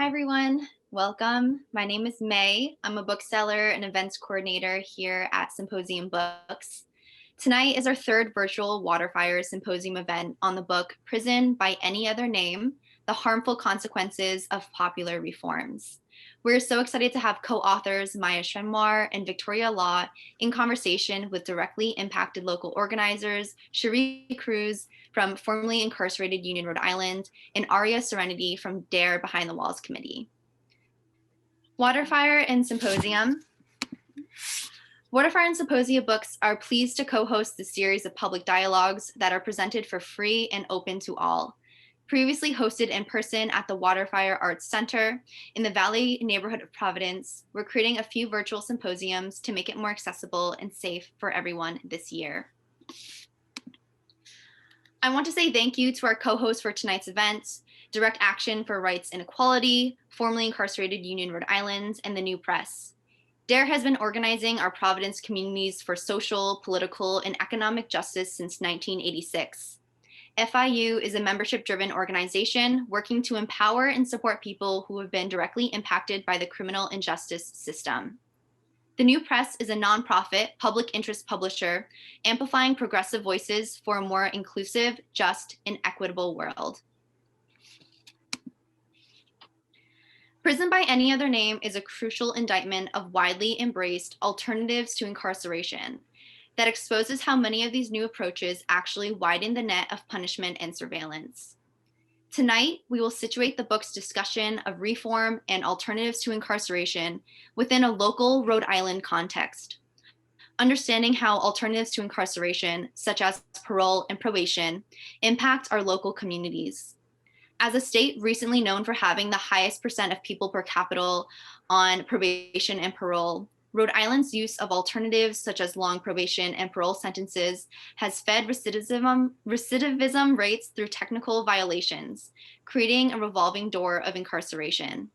Hi, everyone. Welcome. My name is May. I'm a bookseller and events coordinator here at Symposium Books. Tonight is our third virtual WaterFire Symposium event on the book Prison by Any Other Name, The Harmful Consequences of Popular Reforms. We're so excited to have co-authors Maya Schenwar and Victoria Law in conversation with directly impacted local organizers, Cherie Cruz from formerly incarcerated Union, Rhode Island, and Aria Serenity from DARE Behind the Walls Committee. WaterFire and Symposium. WaterFire and Symposia Books are pleased to co-host the series of public dialogues that are presented for free and open to all. Previously hosted in person at the WaterFire Arts Center in the Valley neighborhood of Providence, we're creating a few virtual symposiums to make it more accessible and safe for everyone this year. I want to say thank you to our co-hosts for tonight's event, Direct Action for Rights and Equality, formerly incarcerated Union, Rhode Island, and the New Press. DARE has been organizing our Providence communities for social, political, and economic justice since 1986. FIU is a membership-driven organization working to empower and support people who have been directly impacted by the criminal injustice system. The New Press is a nonprofit public interest publisher amplifying progressive voices for a more inclusive, just, and equitable world. Prison by Any Other Name is a crucial indictment of widely embraced alternatives to incarceration that exposes how many of these new approaches actually widen the net of punishment and surveillance. Tonight, we will situate the book's discussion of reform and alternatives to incarceration within a local Rhode Island context, understanding how alternatives to incarceration, such as parole and probation, impact our local communities. As a state recently known for having the highest percent of people per capita on probation and parole, Rhode Island's use of alternatives such as long probation and parole sentences has fed recidivism rates through technical violations, creating a revolving door of incarceration.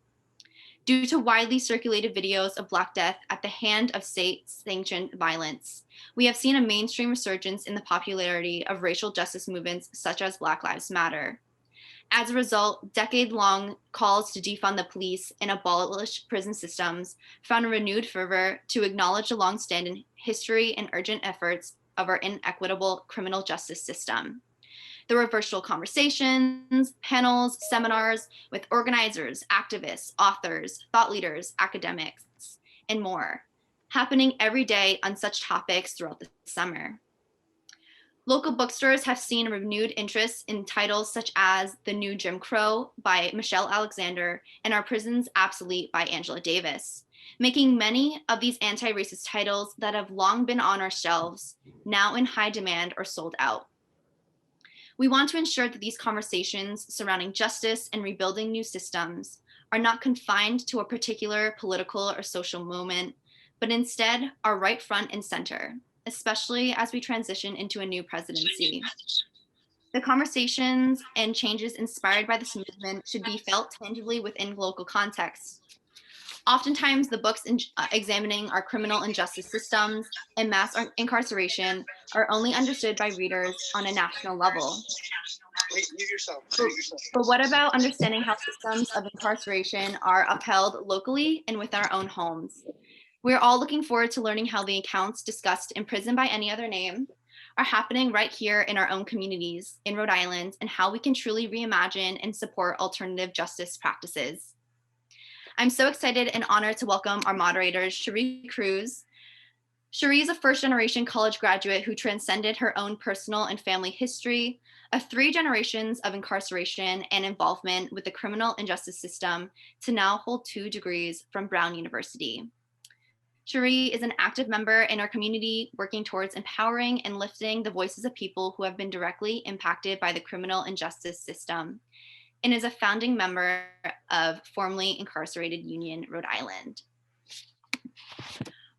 Due to widely circulated videos of Black Death at the hand of state-sanctioned violence, we have seen a mainstream resurgence in the popularity of racial justice movements such as Black Lives Matter. As a result, decade-long calls to defund the police and abolish prison systems found a renewed fervor to acknowledge the long-standing history and urgent efforts of our inequitable criminal justice system. There were virtual conversations, panels, seminars with organizers, activists, authors, thought leaders, academics, and more, happening every day on such topics throughout the summer. Local bookstores have seen a renewed interest in titles such as The New Jim Crow by Michelle Alexander and Our Prisons Obsolete by Angela Davis, making many of these anti-racist titles that have long been on our shelves now in high demand or sold out. We want to ensure that these conversations surrounding justice and rebuilding new systems are not confined to a particular political or social moment, but instead are right front and center, especially as we transition into a new presidency. The conversations and changes inspired by this movement should be felt tangibly within local contexts. Oftentimes, the books examining our criminal injustice systems and mass incarceration are only understood by readers on a national level. But what about understanding how systems of incarceration are upheld locally and within our own homes? We're all looking forward to learning how the accounts discussed in Prison by Any Other Name are happening right here in our own communities in Rhode Island, and how we can truly reimagine and support alternative justice practices. I'm so excited and honored to welcome our moderators, Cherie Cruz. Cherie is a first-generation college graduate who transcended her own personal and family history of 3 generations of incarceration and involvement with the criminal injustice system to now hold 2 degrees from Brown University. Cherie is an active member in our community, working towards empowering and lifting the voices of people who have been directly impacted by the criminal injustice system, and is a founding member of formerly incarcerated Union, Rhode Island.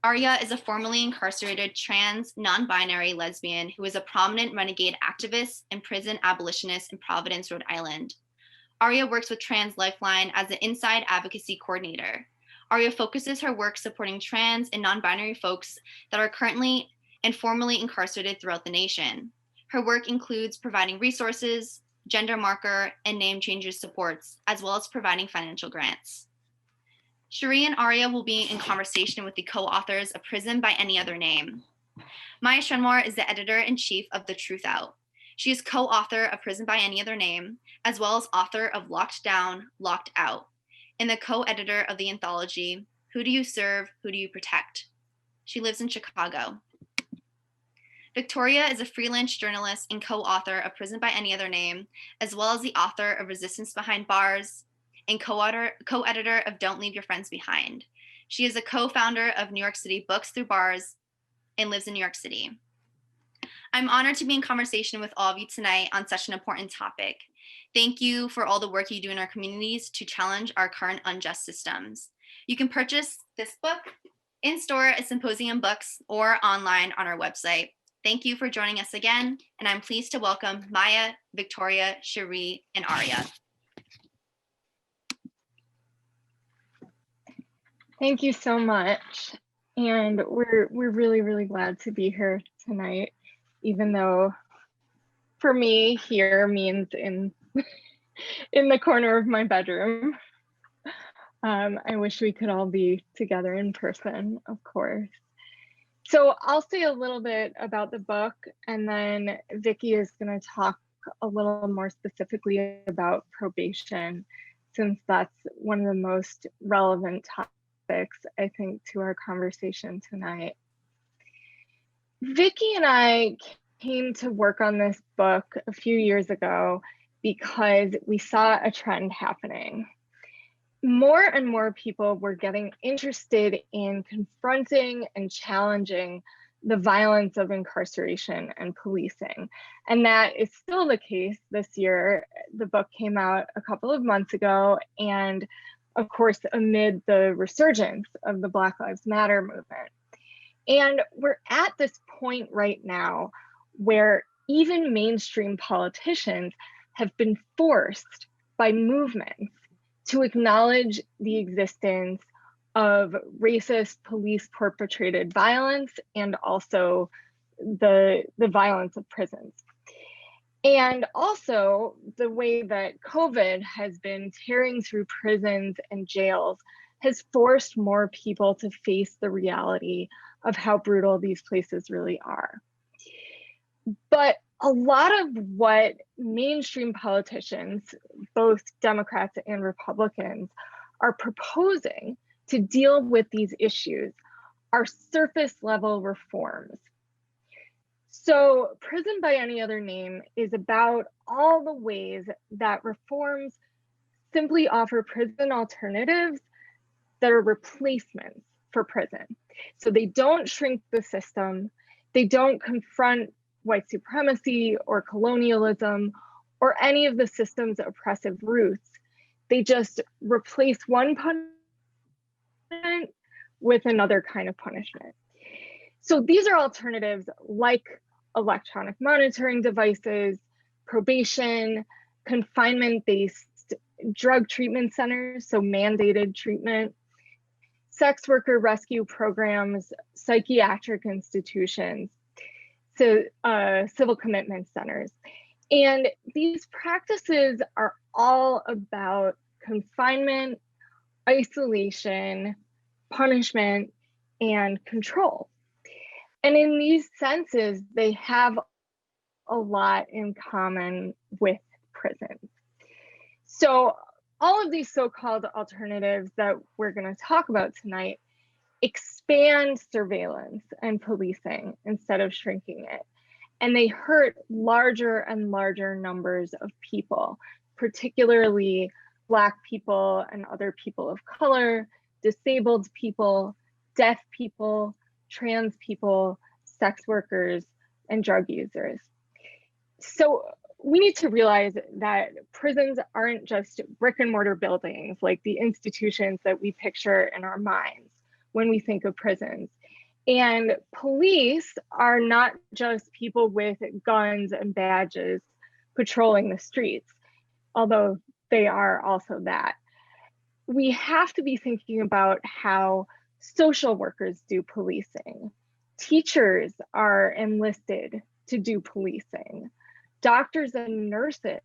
Aria is a formerly incarcerated trans, non-binary lesbian who is a prominent renegade activist and prison abolitionist in Providence, Rhode Island. Aria works with Trans Lifeline as the Inside Advocacy Coordinator. Aria focuses her work supporting trans and non-binary folks that are currently and formerly incarcerated throughout the nation. Her work includes providing resources, gender marker, and name changes supports, as well as providing financial grants. Cherie and Aria will be in conversation with the co-authors of Prison by Any Other Name. Maya Schenwar is the editor-in-chief of The Truth Out. She is co-author of Prison by Any Other Name, as well as author of Locked Down, Locked Out, and the co-editor of the anthology, Who Do You Serve, Who Do You Protect? She lives in Chicago. Victoria is a freelance journalist and co-author of Prison by Any Other Name, as well as the author of Resistance Behind Bars and co-editor of Don't Leave Your Friends Behind. She is a co-founder of New York City Books Through Bars and lives in New York City. I'm honored to be in conversation with all of you tonight on such an important topic. Thank you for all the work you do in our communities to challenge our current unjust systems. You can purchase this book in store at Symposium Books or online on our website. Thank you for joining us again, and I'm pleased to welcome Maya, Victoria, Cherie, and Aria. Thank you so much. And we're really, really glad to be here tonight, even though for me here means in the corner of my bedroom. I wish we could all be together in person, of course. So I'll say a little bit about the book, and then Vicky is going to talk a little more specifically about probation, since that's one of the most relevant topics, I think, to our conversation tonight. Vicky and I came to work on this book a few years ago because we saw a trend happening. More and more people were getting interested in confronting and challenging the violence of incarceration and policing. And that is still the case this year. The book came out a couple of months ago, and of course, amid the resurgence of the Black Lives Matter movement. And we're at this point right now where even mainstream politicians have been forced by movements to acknowledge the existence of racist police perpetrated violence and also the violence of prisons. And also the way that COVID has been tearing through prisons and jails has forced more people to face the reality of how brutal these places really are. But a lot of what mainstream politicians, both Democrats and Republicans, are proposing to deal with these issues are surface level reforms. So Prison by Any Other Name is about all the ways that reforms simply offer prison alternatives that are replacements for prison. So they don't shrink the system, they don't confront white supremacy or colonialism or any of the system's oppressive roots. They just replace one punishment with another kind of punishment. So these are alternatives like electronic monitoring devices, probation, confinement-based drug treatment centers, so mandated treatment, sex worker rescue programs, psychiatric institutions, so civil commitment centers. And these practices are all about confinement, isolation, punishment, and control. And in these senses, they have a lot in common with prisons. So all of these so-called alternatives that we're going to talk about tonight expand surveillance and policing instead of shrinking it. And they hurt larger and larger numbers of people, particularly Black people and other people of color, disabled people, deaf people, trans people, sex workers, and drug users. So we need to realize that prisons aren't just brick and mortar buildings like the institutions that we picture in our minds when we think of prisons. And police are not just people with guns and badges patrolling the streets, although they are also that. We have to be thinking about how social workers do policing. Teachers are enlisted to do policing. Doctors and nurses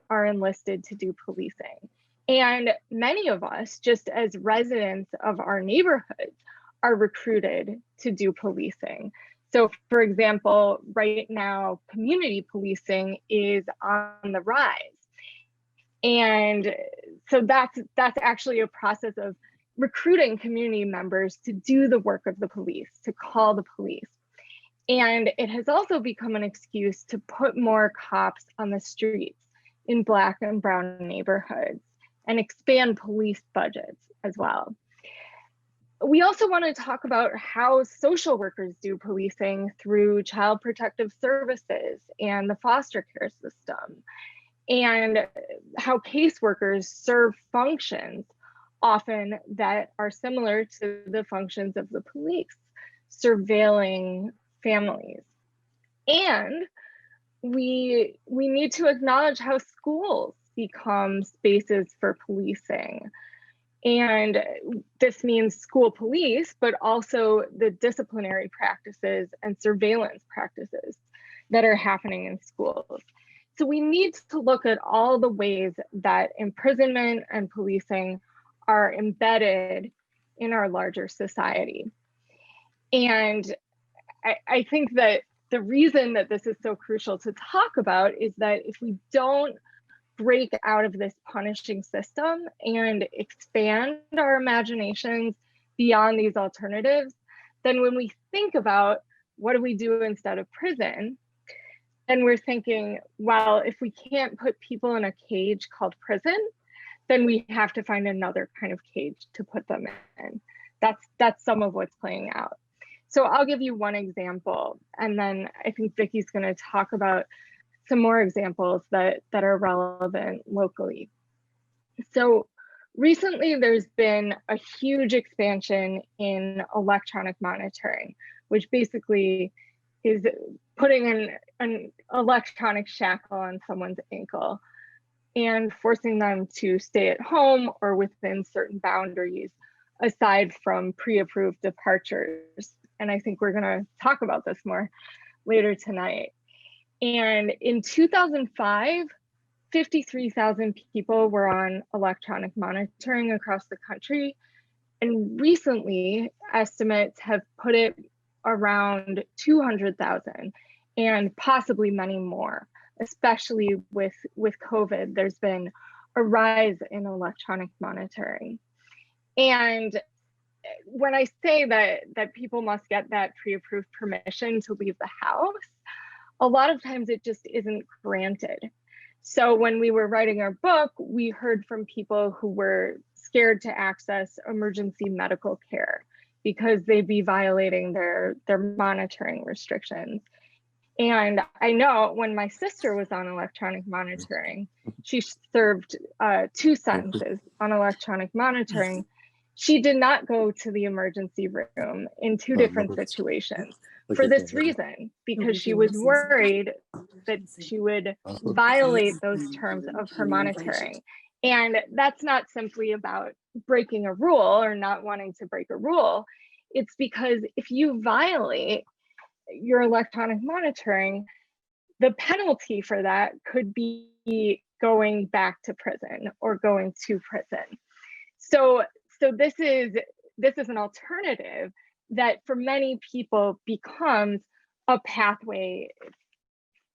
are enlisted to do policing. And many of us, just as residents of our neighborhoods, are recruited to do policing. So, for example, right now, community policing is on the rise. And so that's actually a process of recruiting community members to do the work of the police, to call the police. And it has also become an excuse to put more cops on the streets in Black and brown neighborhoods and expand police budgets as well. We also want to talk about how social workers do policing through child protective services and the foster care system, and how caseworkers serve functions often that are similar to the functions of the police, surveilling families. And we need to acknowledge how schools become spaces for policing. And this means school police, but also the disciplinary practices and surveillance practices that are happening in schools. So we need to look at all the ways that imprisonment and policing are embedded in our larger society. And I think that the reason that this is so crucial to talk about is that if we don't break out of this punishing system and expand our imaginations beyond these alternatives, then when we think about what do we do instead of prison, then we're thinking, well, if we can't put people in a cage called prison, then we have to find another kind of cage to put them in. That's some of what's playing out. So I'll give you one example, and then I think Vicky's going to talk about some more examples that are relevant locally. So recently there's been a huge expansion in electronic monitoring, which basically is putting an electronic shackle on someone's ankle and forcing them to stay at home or within certain boundaries aside from pre-approved departures. And I think we're going to talk about this more later tonight. And in 2005, 53,000 people were on electronic monitoring across the country. And recently, estimates have put it around 200,000 and possibly many more, especially with COVID. There's been a rise in electronic monitoring. And when I say that people must get that pre-approved permission to leave the house, a lot of times it just isn't granted. So when we were writing our book, we heard from people who were scared to access emergency medical care because they'd be violating their monitoring restrictions. And I know when my sister was on electronic monitoring, she served 2 sentences on electronic monitoring. She did not go to the emergency room in 2 different situations for this reason, because she was worried that she would violate those terms of her monitoring. And that's not simply about breaking a rule or not wanting to break a rule. It's because if you violate your electronic monitoring, the penalty for that could be going back to prison or going to prison. So this is an alternative that for many people becomes a pathway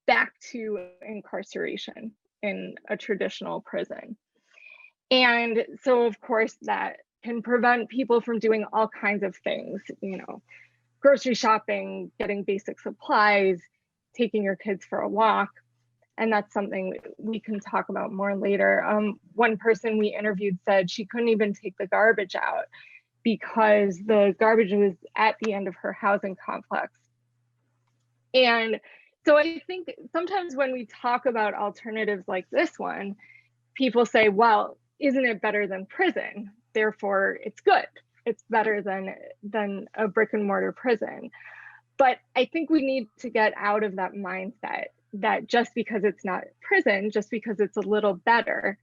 back to incarceration in a traditional prison. And so of course that can prevent people from doing all kinds of things, grocery shopping, getting basic supplies, taking your kids for a walk. And that's something we can talk about more later. One person we interviewed said she couldn't even take the garbage out because the garbage was at the end of her housing complex. And so I think sometimes when we talk about alternatives like this one, people say, well, isn't it better than prison? Therefore, it's good. It's better than a brick and mortar prison. But I think we need to get out of that mindset that just because it's not prison, just because it's a little better,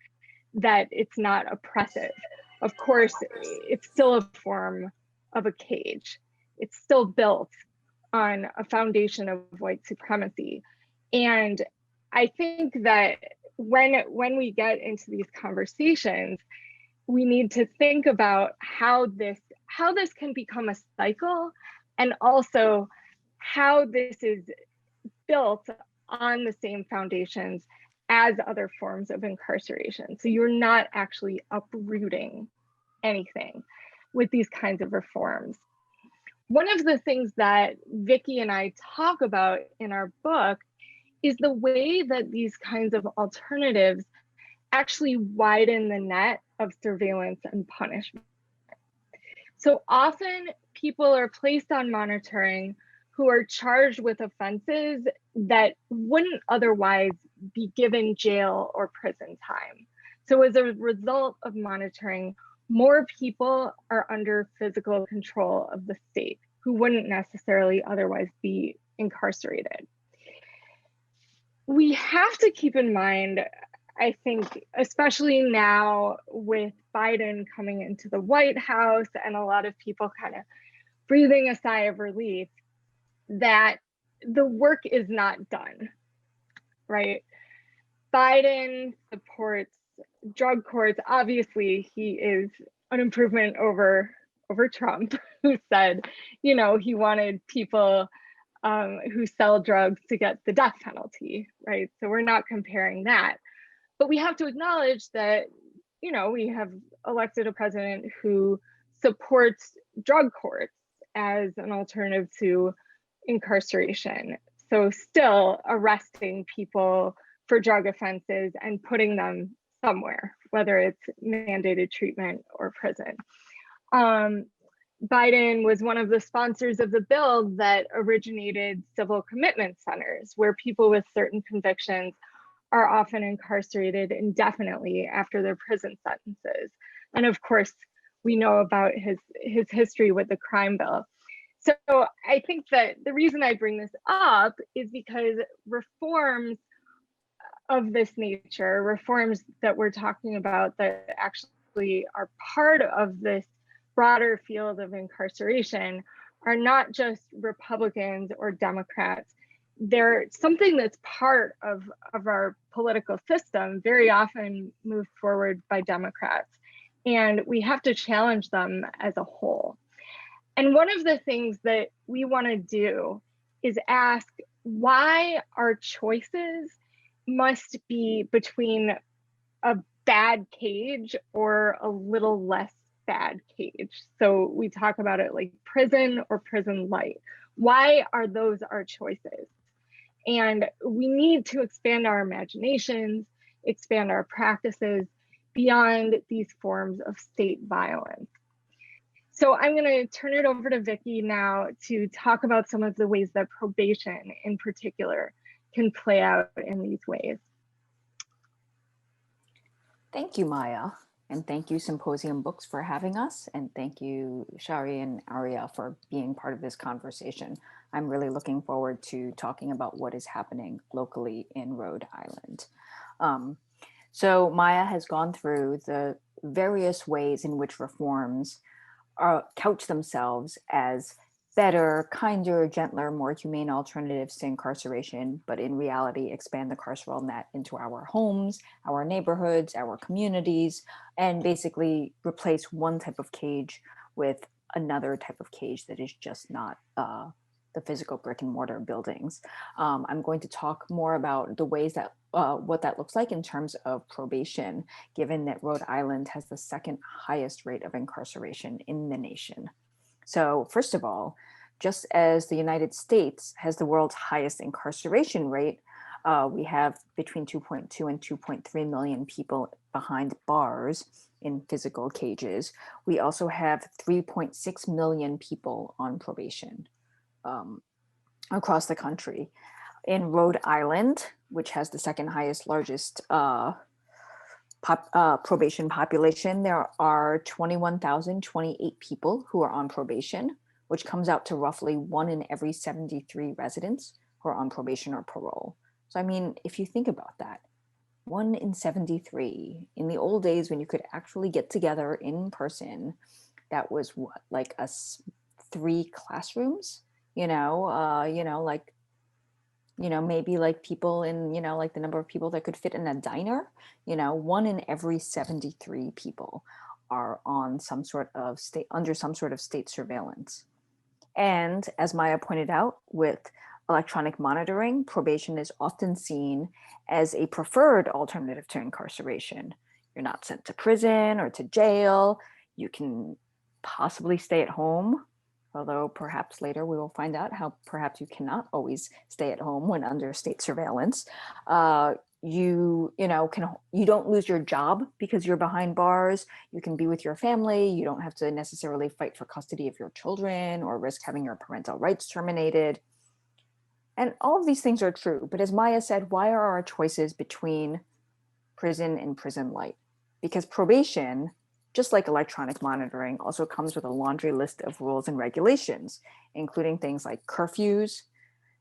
that it's not oppressive. Of course, it's still a form of a cage. It's still built on a foundation of white supremacy. And I think that when we get into these conversations, we need to think about how this can become a cycle, and also how this is built on the same foundations as other forms of incarceration. So you're not actually uprooting anything with these kinds of reforms. One of the things that Vicki and I talk about in our book is the way that these kinds of alternatives actually widen the net of surveillance and punishment. So often people are placed on monitoring who are charged with offenses that wouldn't otherwise be given jail or prison time. So as a result of monitoring, more people are under physical control of the state who wouldn't necessarily otherwise be incarcerated. We have to keep in mind, I think, especially now with Biden coming into the White House and a lot of people kind of breathing a sigh of relief, that the work is not done, right? Biden supports drug courts. Obviously, he is an improvement over Trump, who said, you know, he wanted people who sell drugs to get the death penalty, right? So we're not comparing that. But we have to acknowledge that, you know, we have elected a president who supports drug courts as an alternative to incarceration. So still arresting people for drug offenses and putting them somewhere, whether it's mandated treatment or prison. Biden was one of the sponsors of the bill that originated civil commitment centers, where people with certain convictions are often incarcerated indefinitely after their prison sentences. And of course, we know about his history with the crime bill. So I think that the reason I bring this up is because reforms of this nature, reforms that we're talking about that actually are part of this broader field of incarceration, are not just Republicans or Democrats. They're something that's part of our political system, very often moved forward by Democrats. And we have to challenge them as a whole. And one of the things that we want to do is ask why our choices must be between a bad cage or a little less bad cage. So we talk about it like prison or prison light. Why are those our choices? And we need to expand our imaginations, expand our practices beyond these forms of state violence. So I'm going to turn it over to Vicki now to talk about some of the ways that probation in particular can play out in these ways. Thank you, Maya. And thank you, Symposium Books, for having us. And thank you, Shari and Aria, for being part of this conversation. I'm really looking forward to talking about what is happening locally in Rhode Island. So Maya has gone through the various ways in which reforms couch themselves as better, kinder, gentler, more humane alternatives to incarceration, but in reality expand the carceral net into our homes, our neighborhoods, our communities, and basically replace one type of cage with another type of cage that is just not the physical brick and mortar buildings. I'm going to talk more about the ways that what that looks like in terms of probation, given that Rhode Island has the second highest rate of incarceration in the nation. So first of all, just as the United States has the world's highest incarceration rate, we have between 2.2 and 2.3 million people behind bars in physical cages. We also have 3.6 million people on probation across the country. In Rhode Island, which has the second highest, largest probation population, there are 21,028 people who are on probation, which comes out to roughly 1 in every 73 residents who are on probation or parole. So, I mean, if you think about that, 1 in 73, in the old days when you could actually get together in person, that was what, like 3 classrooms, like maybe like people in, like the number of people that could fit in a diner, 1 in every 73 people are on some sort of under some sort of state surveillance. And as Maya pointed out, with electronic monitoring, probation is often seen as a preferred alternative to incarceration. You're not sent to prison or to jail. You can possibly stay at home, although perhaps later we will find out how perhaps you cannot always stay at home when under state surveillance. You don't lose your job because you're behind bars. You can be with your family. You don't have to necessarily fight for custody of your children or risk having your parental rights terminated. And all of these things are true. But as Maya said, why are our choices between prison and prison light? Because probation, just like electronic monitoring, also comes with a laundry list of rules and regulations, including things like curfews,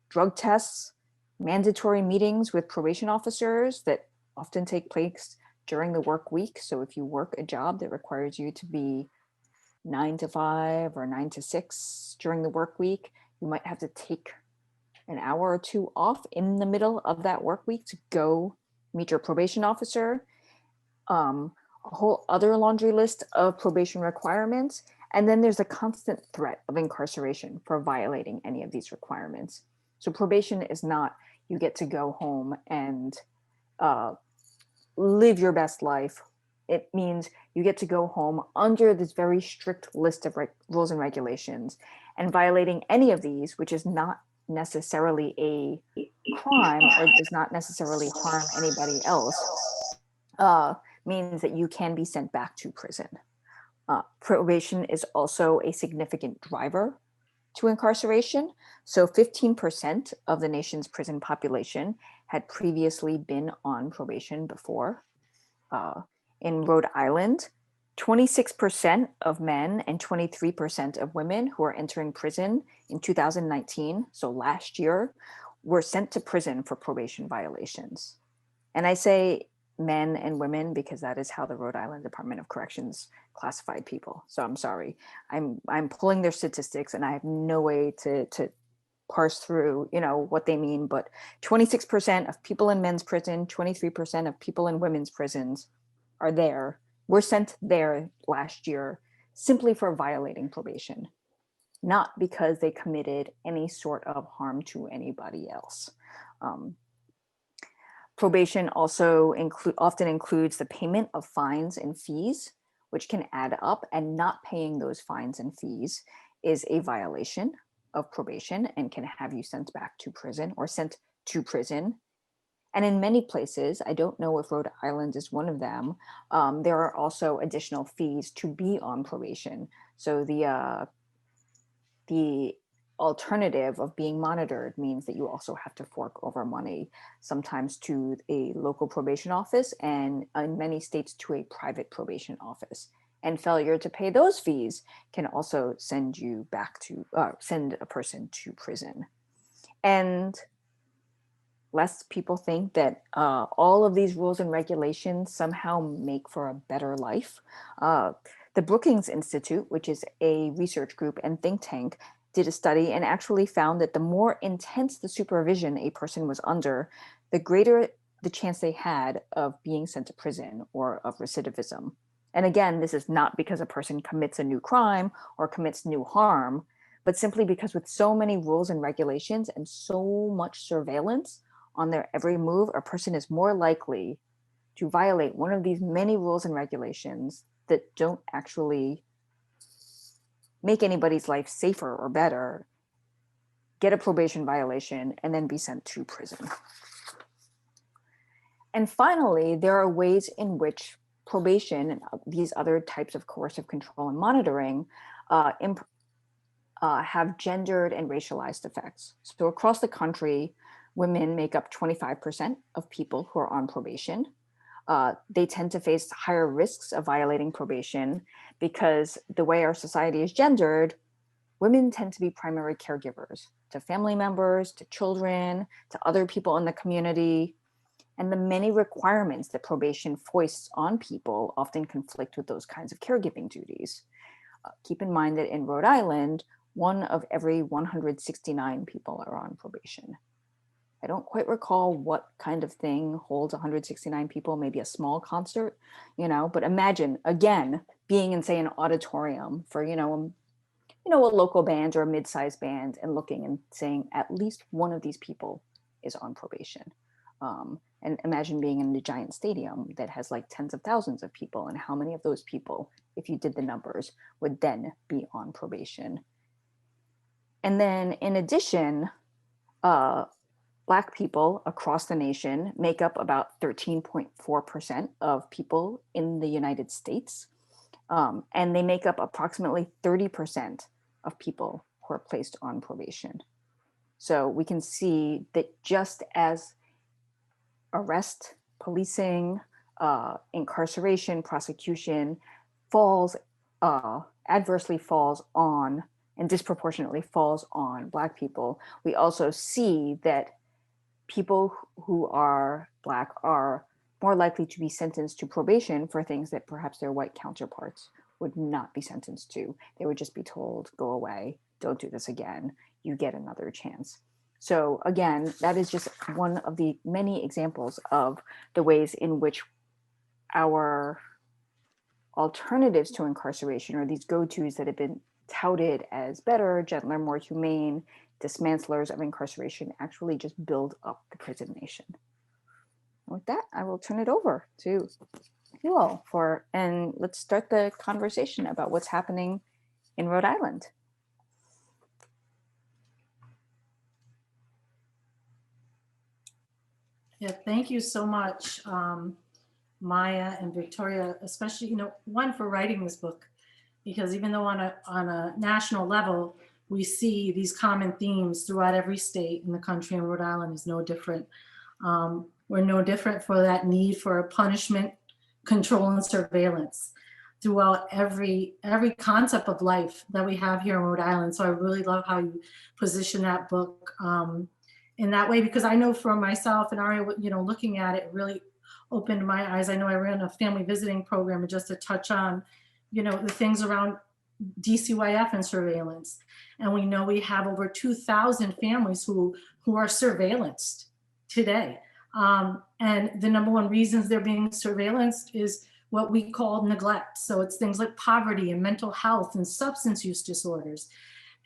drug tests, mandatory meetings with probation officers that often take place during the work week. So if you work a job that requires you to be 9 to 5 or 9 to 6 during the work week, you might have to take an hour or two off in the middle of that work week to go meet your probation officer. A whole other laundry list of probation requirements. And then there's a constant threat of incarceration for violating any of these requirements. So probation is not, you get to go home and live your best life. It means you get to go home under this very strict list of rules and regulations, and violating any of these, which is not necessarily a crime or does not necessarily harm anybody else, means that you can be sent back to prison. Probation is also a significant driver to incarceration. So 15% of the nation's prison population had previously been on probation before. In Rhode Island, 26% of men and 23% of women who are entering prison in 2019, so last year, were sent to prison for probation violations. And I say men and women because that is how the Rhode Island Department of Corrections classified people. So I'm sorry, I'm pulling their statistics and I have no way to parse through, what they mean, but 26% of people in men's prison, 23% of people in women's prisons were sent there last year simply for violating probation, not because they committed any sort of harm to anybody else. Probation also often includes the payment of fines and fees, which can add up, and not paying those fines and fees is a violation of probation and can have you sent back to prison or sent to prison. And in many places, I don't know if Rhode Island is one of them, there are also additional fees to be on probation. So the alternative of being monitored means that you also have to fork over money, sometimes to a local probation office, and in many states to a private probation office. And failure to pay those fees can also send a person to prison. And lest people think that all of these rules and regulations somehow make for a better life, the Brookings Institute, which is a research group and think tank, did a study and actually found that the more intense the supervision a person was under, the greater the chance they had of being sent to prison or of recidivism. And again, this is not because a person commits a new crime or commits new harm, but simply because with so many rules and regulations and so much surveillance on their every move, a person is more likely to violate one of these many rules and regulations that don't actually make anybody's life safer or better, get a probation violation, and then be sent to prison. And finally, there are ways in which probation and these other types of coercive control and monitoring have gendered and racialized effects. So across the country, women make up 25% of people who are on probation. They tend to face higher risks of violating probation because the way our society is gendered, women tend to be primary caregivers to family members, to children, to other people in the community. And the many requirements that probation foists on people often conflict with those kinds of caregiving duties. Keep in mind that in Rhode Island, 1 of every 169 people are on probation. I don't quite recall what kind of thing holds 169 people, maybe a small concert, but imagine again, being in, say, an auditorium for, a local band or a mid-sized band, and looking and saying at least one of these people is on probation. And imagine being in a giant stadium that has like tens of thousands of people, and how many of those people, if you did the numbers, would then be on probation. And then in addition, Black people across the nation make up about 13.4% of people in the United States. And they make up approximately 30% of people who are placed on probation. So we can see that just as arrest, policing, incarceration, prosecution adversely falls on and disproportionately falls on Black people, we also see that people who are Black are more likely to be sentenced to probation for things that perhaps their white counterparts would not be sentenced to. They would just be told, go away, don't do this again, you get another chance. So again, that is just one of the many examples of the ways in which our alternatives to incarceration, or these go-tos that have been touted as better, gentler, more humane dismantlers of incarceration, actually just build up the prison nation. With that, I will turn it over to you all and let's start the conversation about what's happening in Rhode Island. Yeah, thank you so much, Maya and Victoria, especially, one, for writing this book, because even though on a national level, we see these common themes throughout every state in the country, and Rhode Island is no different. We're no different for that need for punishment, control, and surveillance throughout every concept of life that we have here in Rhode Island. So I really love how you position that book in that way, because I know for myself and Aria, looking at it really opened my eyes. I know I ran a family visiting program, and just to touch on, the things around DCYF and surveillance. And we know we have over 2,000 families who are surveillanced today. And the number one reasons they're being surveillanced is what we call neglect. So it's things like poverty and mental health and substance use disorders.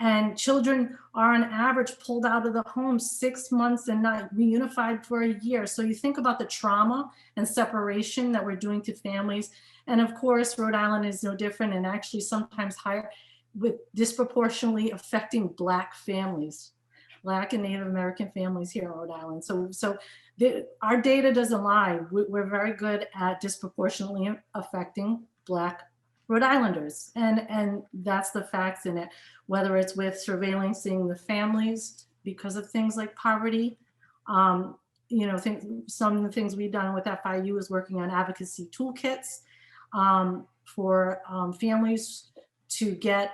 And children are on average pulled out of the home 6 months and not reunified for a year. So you think about the trauma and separation that we're doing to families. And of course, Rhode Island is no different, and actually sometimes higher, with disproportionately affecting Black families, Black and Native American families here in Rhode Island. So our data doesn't lie. We're very good at disproportionately affecting Black Rhode Islanders. And that's the facts in it, whether it's with surveillancing the families because of things like poverty. Some of the things we've done with FIU is working on advocacy toolkits for families to get,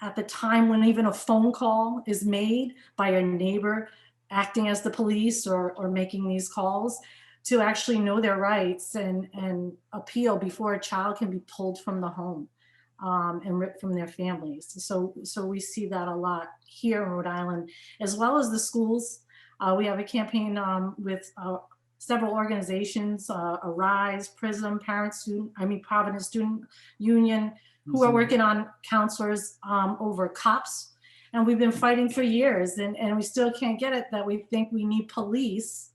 at the time when even a phone call is made by a neighbor acting as the police or making these calls, to actually know their rights and appeal before a child can be pulled from the home and ripped from their families. So we see that a lot here in Rhode Island, as well as the schools. We have a campaign with several organizations, Arise, PRISM, Providence Student Union, who are working on counselors over cops. And we've been fighting for years, and we still can't get it, that we think we need police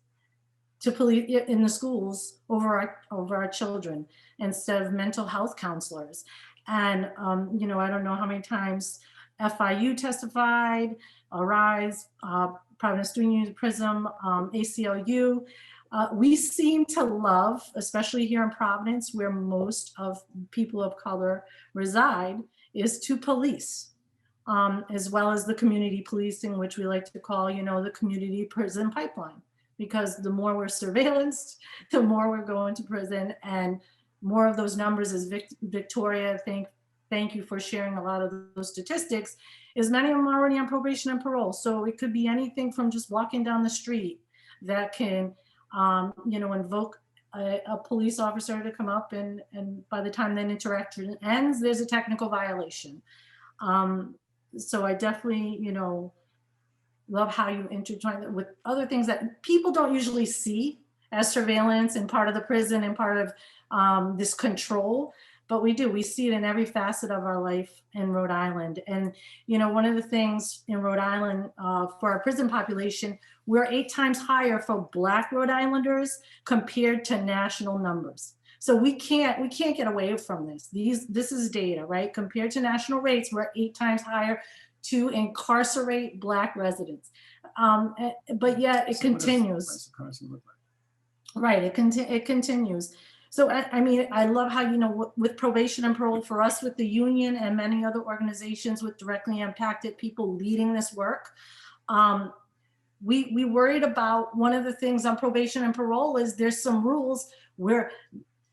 to police in the schools over our children instead of mental health counselors. And I don't know how many times FIU testified, Arise, Providence Student Union, PRISM, ACLU. We seem to love, especially here in Providence, where most of people of color reside, is to police, as well as the community policing, which we like to call, the community prison pipeline. Because the more we're surveillanced, the more we're going to prison, and more of those numbers, as Victoria, thank you for sharing a lot of those statistics, is many of them are already on probation and parole. So it could be anything from just walking down the street that can, invoke a police officer to come up, and by the time that interaction ends, there's a technical violation. So I definitely, love how you intertwine it with other things that people don't usually see as surveillance and part of the prison and part of this control. But we do, we see it in every facet of our life in Rhode Island. And, you know, one of the things in Rhode Island for our prison population, we're 8 times higher for Black Rhode Islanders compared to national numbers. So we can't get away from this. This is data, right? Compared to national rates, we're 8 times higher to incarcerate Black residents. But yet it continues. Right, it continues. So, I mean, I love how, you know, with probation and parole for us, with the union and many other organizations with directly impacted people leading this work, we worried about one of the things on probation and parole is there's some rules where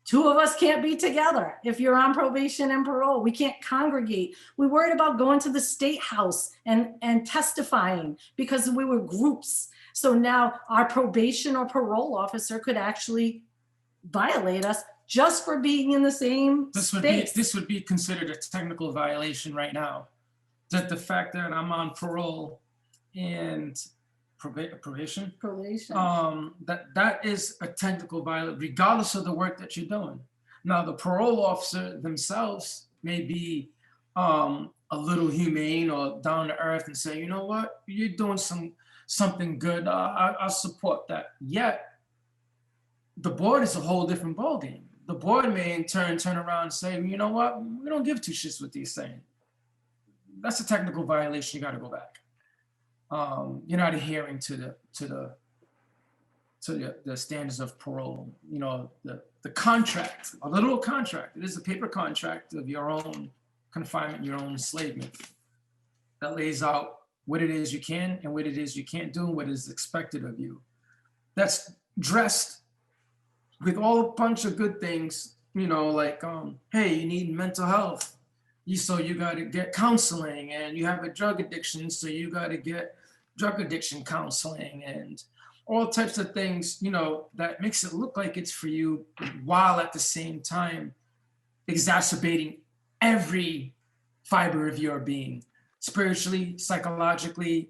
2 of us can't be together. If you're on probation and parole, we can't congregate. We worried about going to the state house and testifying because we were groups. So now our probation or parole officer could actually violate us just for being in the same space. This would be considered a technical violation right now. That the fact that I'm on parole and probation, that is a technical violation, regardless of the work that you're doing. Now, the parole officer themselves may be a little humane or down to earth and say, you know what, you're doing something good. I'll support that. Yet, the board is a whole different ballgame. The board may in turn around and say, you know what, we don't give 2 shits what they're saying. That's a technical violation. You got to go back. You're not adhering to the standards of parole. You know, the contract, a literal contract. It is a paper contract of your own confinement, your own enslavement, that lays out what it is you can and what it is you can't do and what is expected of you. That's dressed with all a bunch of good things, you know, like, hey, you need mental health. So you got to get counseling, and you have a drug addiction, so you got to get drug addiction counseling and all types of things, you know, that makes it look like it's for you, while at the same time exacerbating every fiber of your being, spiritually, psychologically,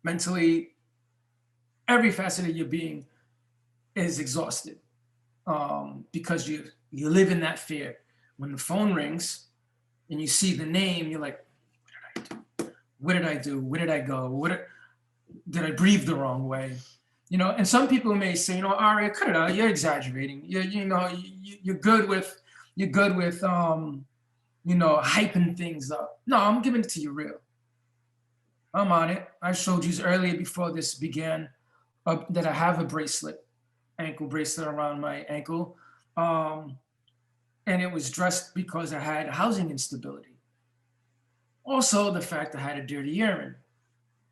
mentally, every facet of your being is exhausted because you live in that fear. When the phone rings and you see the name, you're like, what did I do? Where did I go? Did I breathe the wrong way? You know, and some people may say, you know, Aria, cut it out. You're exaggerating. You're good with, you know, hyping things up. No, I'm giving it to you real. I'm on it. I showed you earlier before this began that I have a bracelet, ankle bracelet around my ankle. And it was dressed because I had housing instability. Also, the fact I had a dirty urine.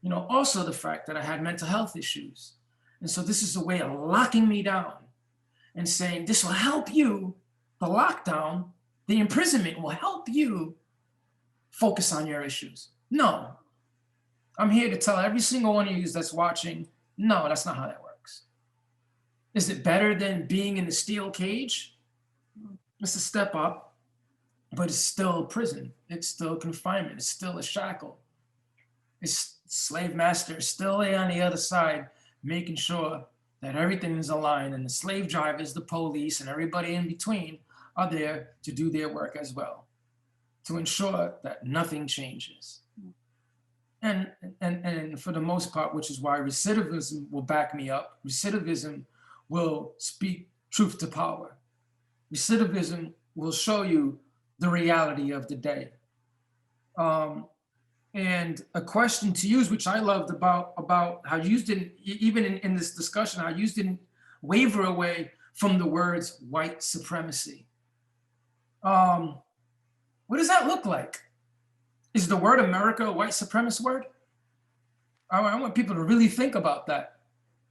You know, also the fact that I had mental health issues. And so this is a way of locking me down and saying, this will help you, the lockdown, the imprisonment will help you focus on your issues. No, I'm here to tell every single one of you that's watching, no, that's not how that works. Is it better than being in the steel cage? It's a step up, but it's still prison. It's still confinement. It's still a shackle. It's slave master still on the other side, making sure that everything is aligned, and the slave drivers, the police, and everybody in between are there to do their work as well, to ensure that nothing changes. And for the most part, which is why recidivism will back me up. Recidivism will speak truth to power. Recidivism will show you the reality of the day. And a question to use, which I loved about how you didn't, even in this discussion, how you didn't waver away from the words white supremacy. What does that look like? Is the word America a white supremacist word? I want people to really think about that.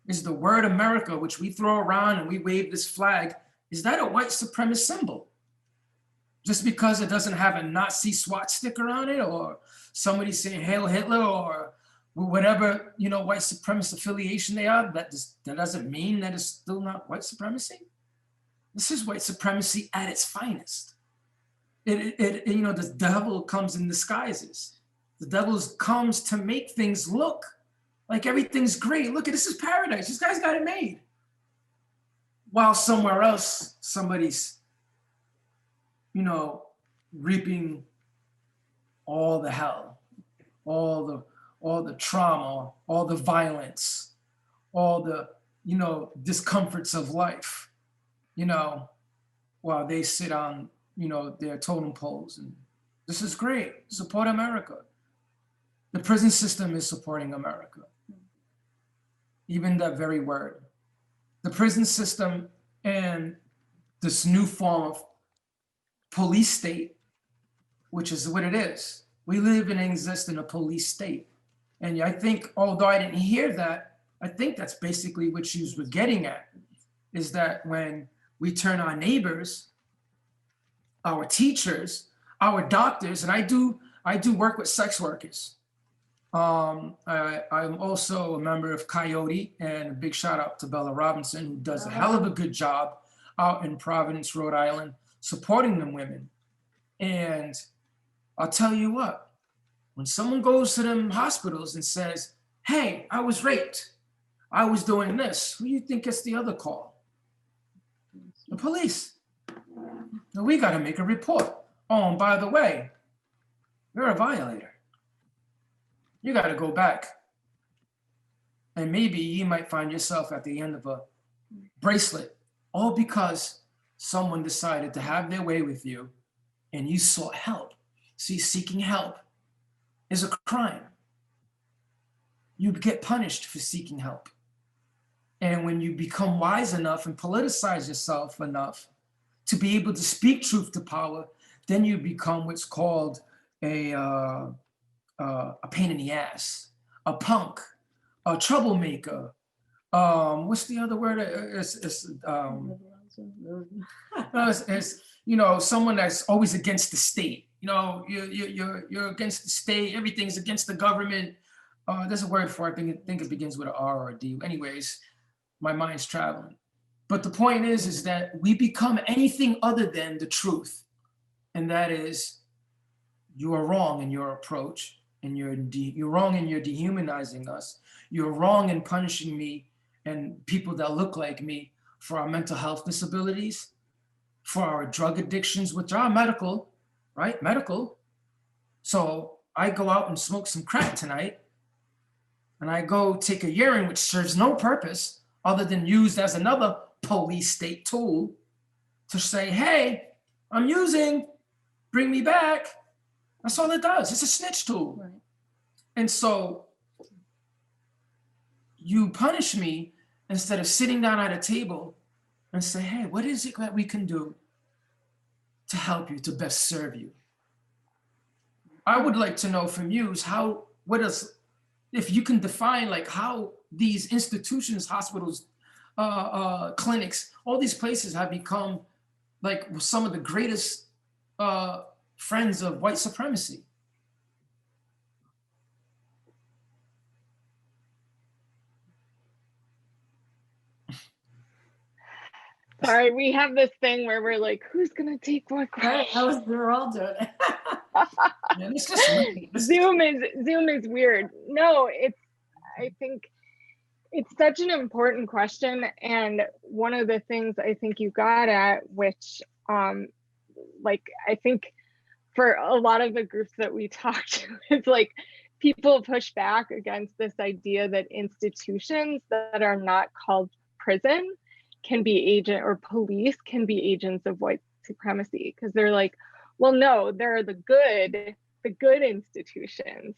Is the word America, which we throw around and we wave this flag, is that a white supremacist symbol? Just because it doesn't have a Nazi swastika on it, or somebody saying Hail Hitler, or whatever, you know, white supremacist affiliation they are, that doesn't mean that it's still not white supremacy. This is white supremacy at its finest. You know, the devil comes in disguises. The devil comes to make things look Like everything's great. Look at this is paradise. This guy's got it made. While somewhere else, somebody's, you know, reaping all the hell, all the trauma, all the violence, all the, you know, discomforts of life, you know, while they sit on, you know, their totem poles. And this is great. Support America. The prison system is supporting America. Even that very word. The prison system and this new form of police state, which is what it is. We live and exist in a police state. And I think, although I didn't hear that, I think that's basically what she was getting at, is that when we turn our neighbors, our teachers, our doctors, and I do work with sex workers. I'm also a member of Coyote, and a big shout out to Bella Robinson, who does a hell of a good job out in Providence, Rhode Island, supporting them women. And I'll tell you what, when someone goes to them hospitals and says, hey, I was raped, I was doing this, who do you think gets the other call? The police. Now we got to make a report. Oh, and by the way, you're a violator. You got to go back. And maybe you might find yourself at the end of a bracelet, all because someone decided to have their way with you and you sought help. See, seeking help is a crime. You get punished for seeking help. And when you become wise enough and politicize yourself enough to be able to speak truth to power, then you become what's called a pain in the ass, a punk, a troublemaker. What's the other word? It's you know, someone that's always against the state. You know, you're against the state. Everything's against the government. There's a word for it. I think it begins with an R or a D. Anyways, my mind's traveling. But the point is that we become anything other than the truth, and that is, you are wrong in your approach. And you're wrong and you're dehumanizing us. You're wrong in punishing me and people that look like me for our mental health disabilities, for our drug addictions, which are medical, right? Medical. So I go out and smoke some crack tonight, and I go take a urine, which serves no purpose other than used as another police state tool to say, hey, I'm using, bring me back. That's all it does. It's a snitch tool. Right. And so you punish me instead of sitting down at a table and say, hey, what is it that we can do to help you, to best serve you? I would like to know from you is if you can define like how these institutions, hospitals, clinics, all these places have become like some of the greatest friends of white supremacy. Sorry, we have this thing where we're like, who's gonna take what question? We're all doing it. Yeah, it's just Zoom is weird. No, I think it's such an important question, and one of the things I think you got at, which like I think for a lot of the groups that we talked to, it's like people push back against this idea that institutions that are not called prison can be or police can be agents of white supremacy, because they're like, well, no, they're the good institutions,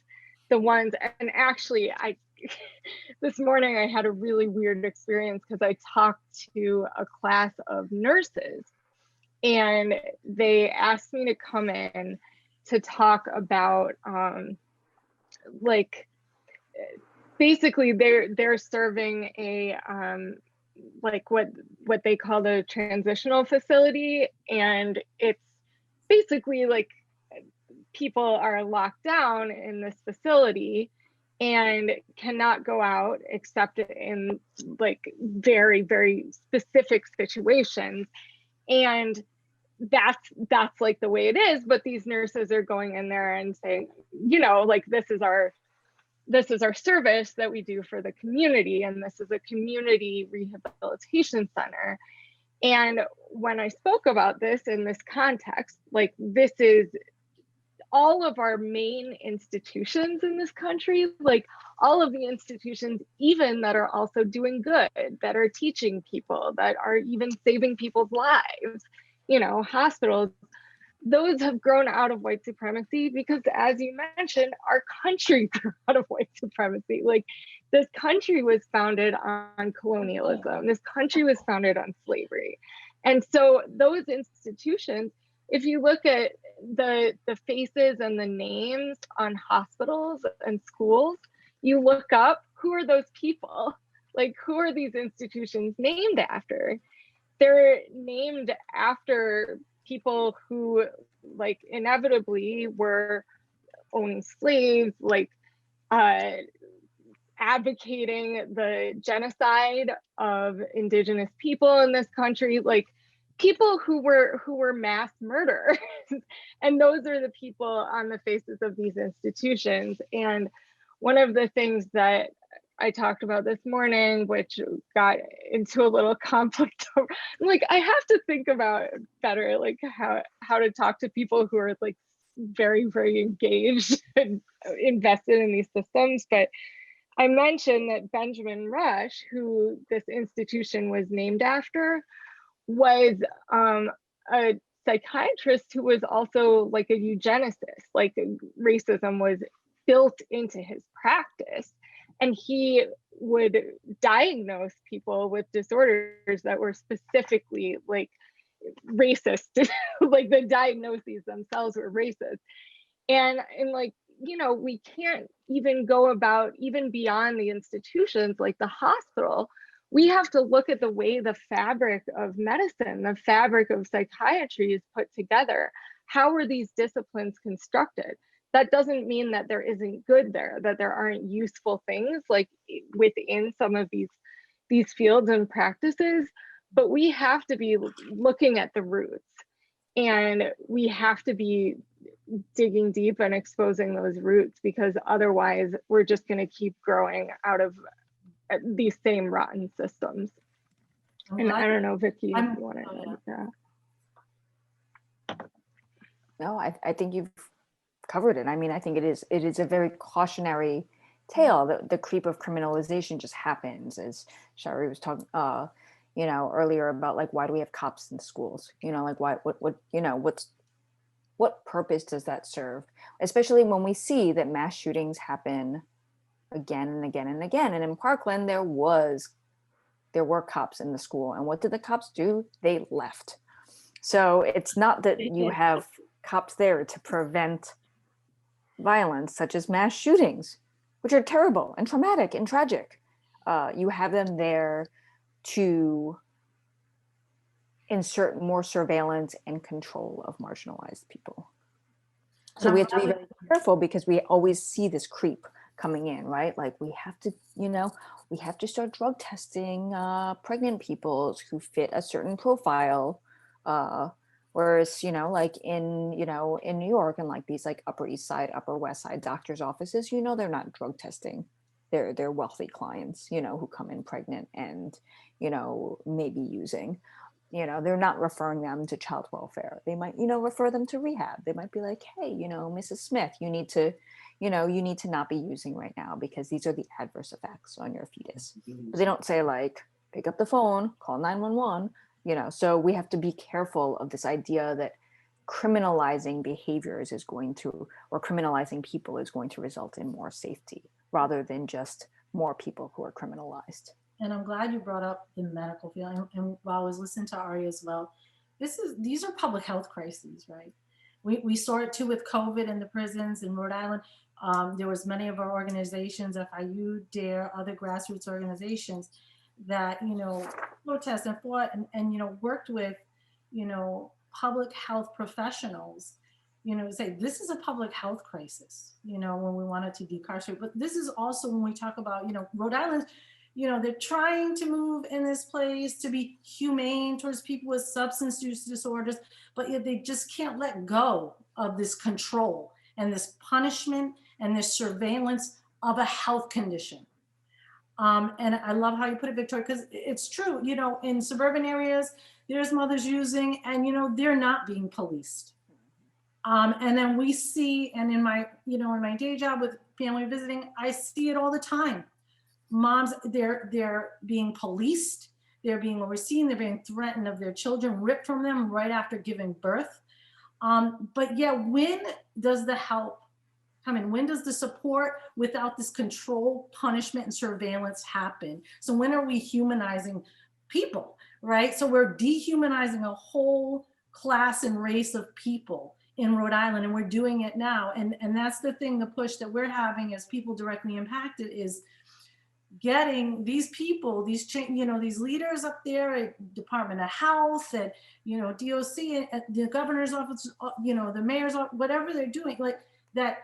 the ones. And actually, this morning I had a really weird experience because I talked to a class of nurses, and they asked me to come in to talk about like basically they're serving a like what they call the transitional facility, and it's basically like people are locked down in this facility and cannot go out except in like very, very specific situations. And that's like the way it is. But these nurses are going in there and saying, you know, like, this is our this is our service that we do for the community, and this is a community rehabilitation center. And when I spoke about this in this context, like, this is all of our main institutions in this country, like all of the institutions, even that are also doing good, that are teaching people, that are even saving people's lives, you know, hospitals, those have grown out of white supremacy because, as you mentioned, our country grew out of white supremacy. Like, this country was founded on colonialism. This country was founded on slavery. And so those institutions, if you look at the faces and the names on hospitals and schools, you look up, who are those people? Like, who are these institutions named after? They're named after people who, like, inevitably were owning slaves, like advocating the genocide of indigenous people in this country, like people who were mass murderers. And those are the people on the faces of these institutions. And one of the things that I talked about this morning, which got into a little conflict, like, I have to think about better, like how to talk to people who are like very, very engaged and invested in these systems. But I mentioned that Benjamin Rush, who this institution was named after, was a psychiatrist who was also like a eugenicist. Like, racism was built into his practice, and he would diagnose people with disorders that were specifically like racist. Like, the diagnoses themselves were racist. And like, you know, we can't even go about even beyond the institutions, like the hospital. We have to look at the way the fabric of medicine, the fabric of psychiatry is put together. How are these disciplines constructed? That doesn't mean that there isn't good there, that there aren't useful things like within some of these fields and practices, but we have to be looking at the roots, and we have to be digging deep and exposing those roots, because otherwise we're just going to keep growing out of these same rotten systems. And I don't know, Vicki, if you want to add that. No, I think you've covered it. I mean, I think it is a very cautionary tale. The creep of criminalization just happens, as Shari was talking, you know, earlier about, like, why do we have cops in schools? You know, like, why, what, you know, what purpose does that serve? Especially when we see that mass shootings happen again and again and again. And in Parkland, there were cops in the school. And what did the cops do? They left. So it's not that you have cops there to prevent violence, such as mass shootings, which are terrible and traumatic and tragic. You have them there to insert more surveillance and control of marginalized people. So we have to be very careful, because we always see this creep coming in, right? Like, we have to, you know, we have to start drug testing pregnant people who fit a certain profile. Whereas, you know, like in New York, and like these like Upper East Side, Upper West Side doctors' offices, you know, they're not drug testing. They're wealthy clients, you know, who come in pregnant and, you know, maybe using. You know, they're not referring them to child welfare. They might, you know, refer them to rehab. They might be like, hey, you know, Mrs. Smith, you need to not be using right now because these are the adverse effects on your fetus. But they don't say, like, pick up the phone, call 911, you know. So we have to be careful of this idea that criminalizing behaviors is going to, or criminalizing people is going to result in more safety, rather than just more people who are criminalized. And I'm glad you brought up the medical field. And while I was listening to Ari as well, these are public health crises, right? We saw it too with COVID in the prisons in Rhode Island. There was many of our organizations, FIU, DARE, other grassroots organizations that, you know, protest and fought and you know, worked with, you know, public health professionals, you know, to say this is a public health crisis, you know, when we wanted to decarcerate. But this is also when we talk about, you know, Rhode Island, you know, they're trying to move in this place to be humane towards people with substance use disorders, but yet they just can't let go of this control and this punishment and this surveillance of a health condition. And I love how you put it, Victoria, because it's true. You know, in suburban areas, there's mothers using, and you know, they're not being policed. And then we see, and in my, you know, in my day job with family visiting, I see it all the time. Moms, they're being policed, they're being overseen, they're being threatened of their children ripped from them right after giving birth. But yeah, when does the help come in? When does the support without this control, punishment, and surveillance happen? So when are we humanizing people, right? So we're dehumanizing a whole class and race of people in Rhode Island, and we're doing it now. And that's the thing, the push that we're having as people directly impacted is getting these people, these you know, these leaders up there at Department of Health and, you know, DOC, at the governor's office, you know, the mayor's office, whatever they're doing, like that.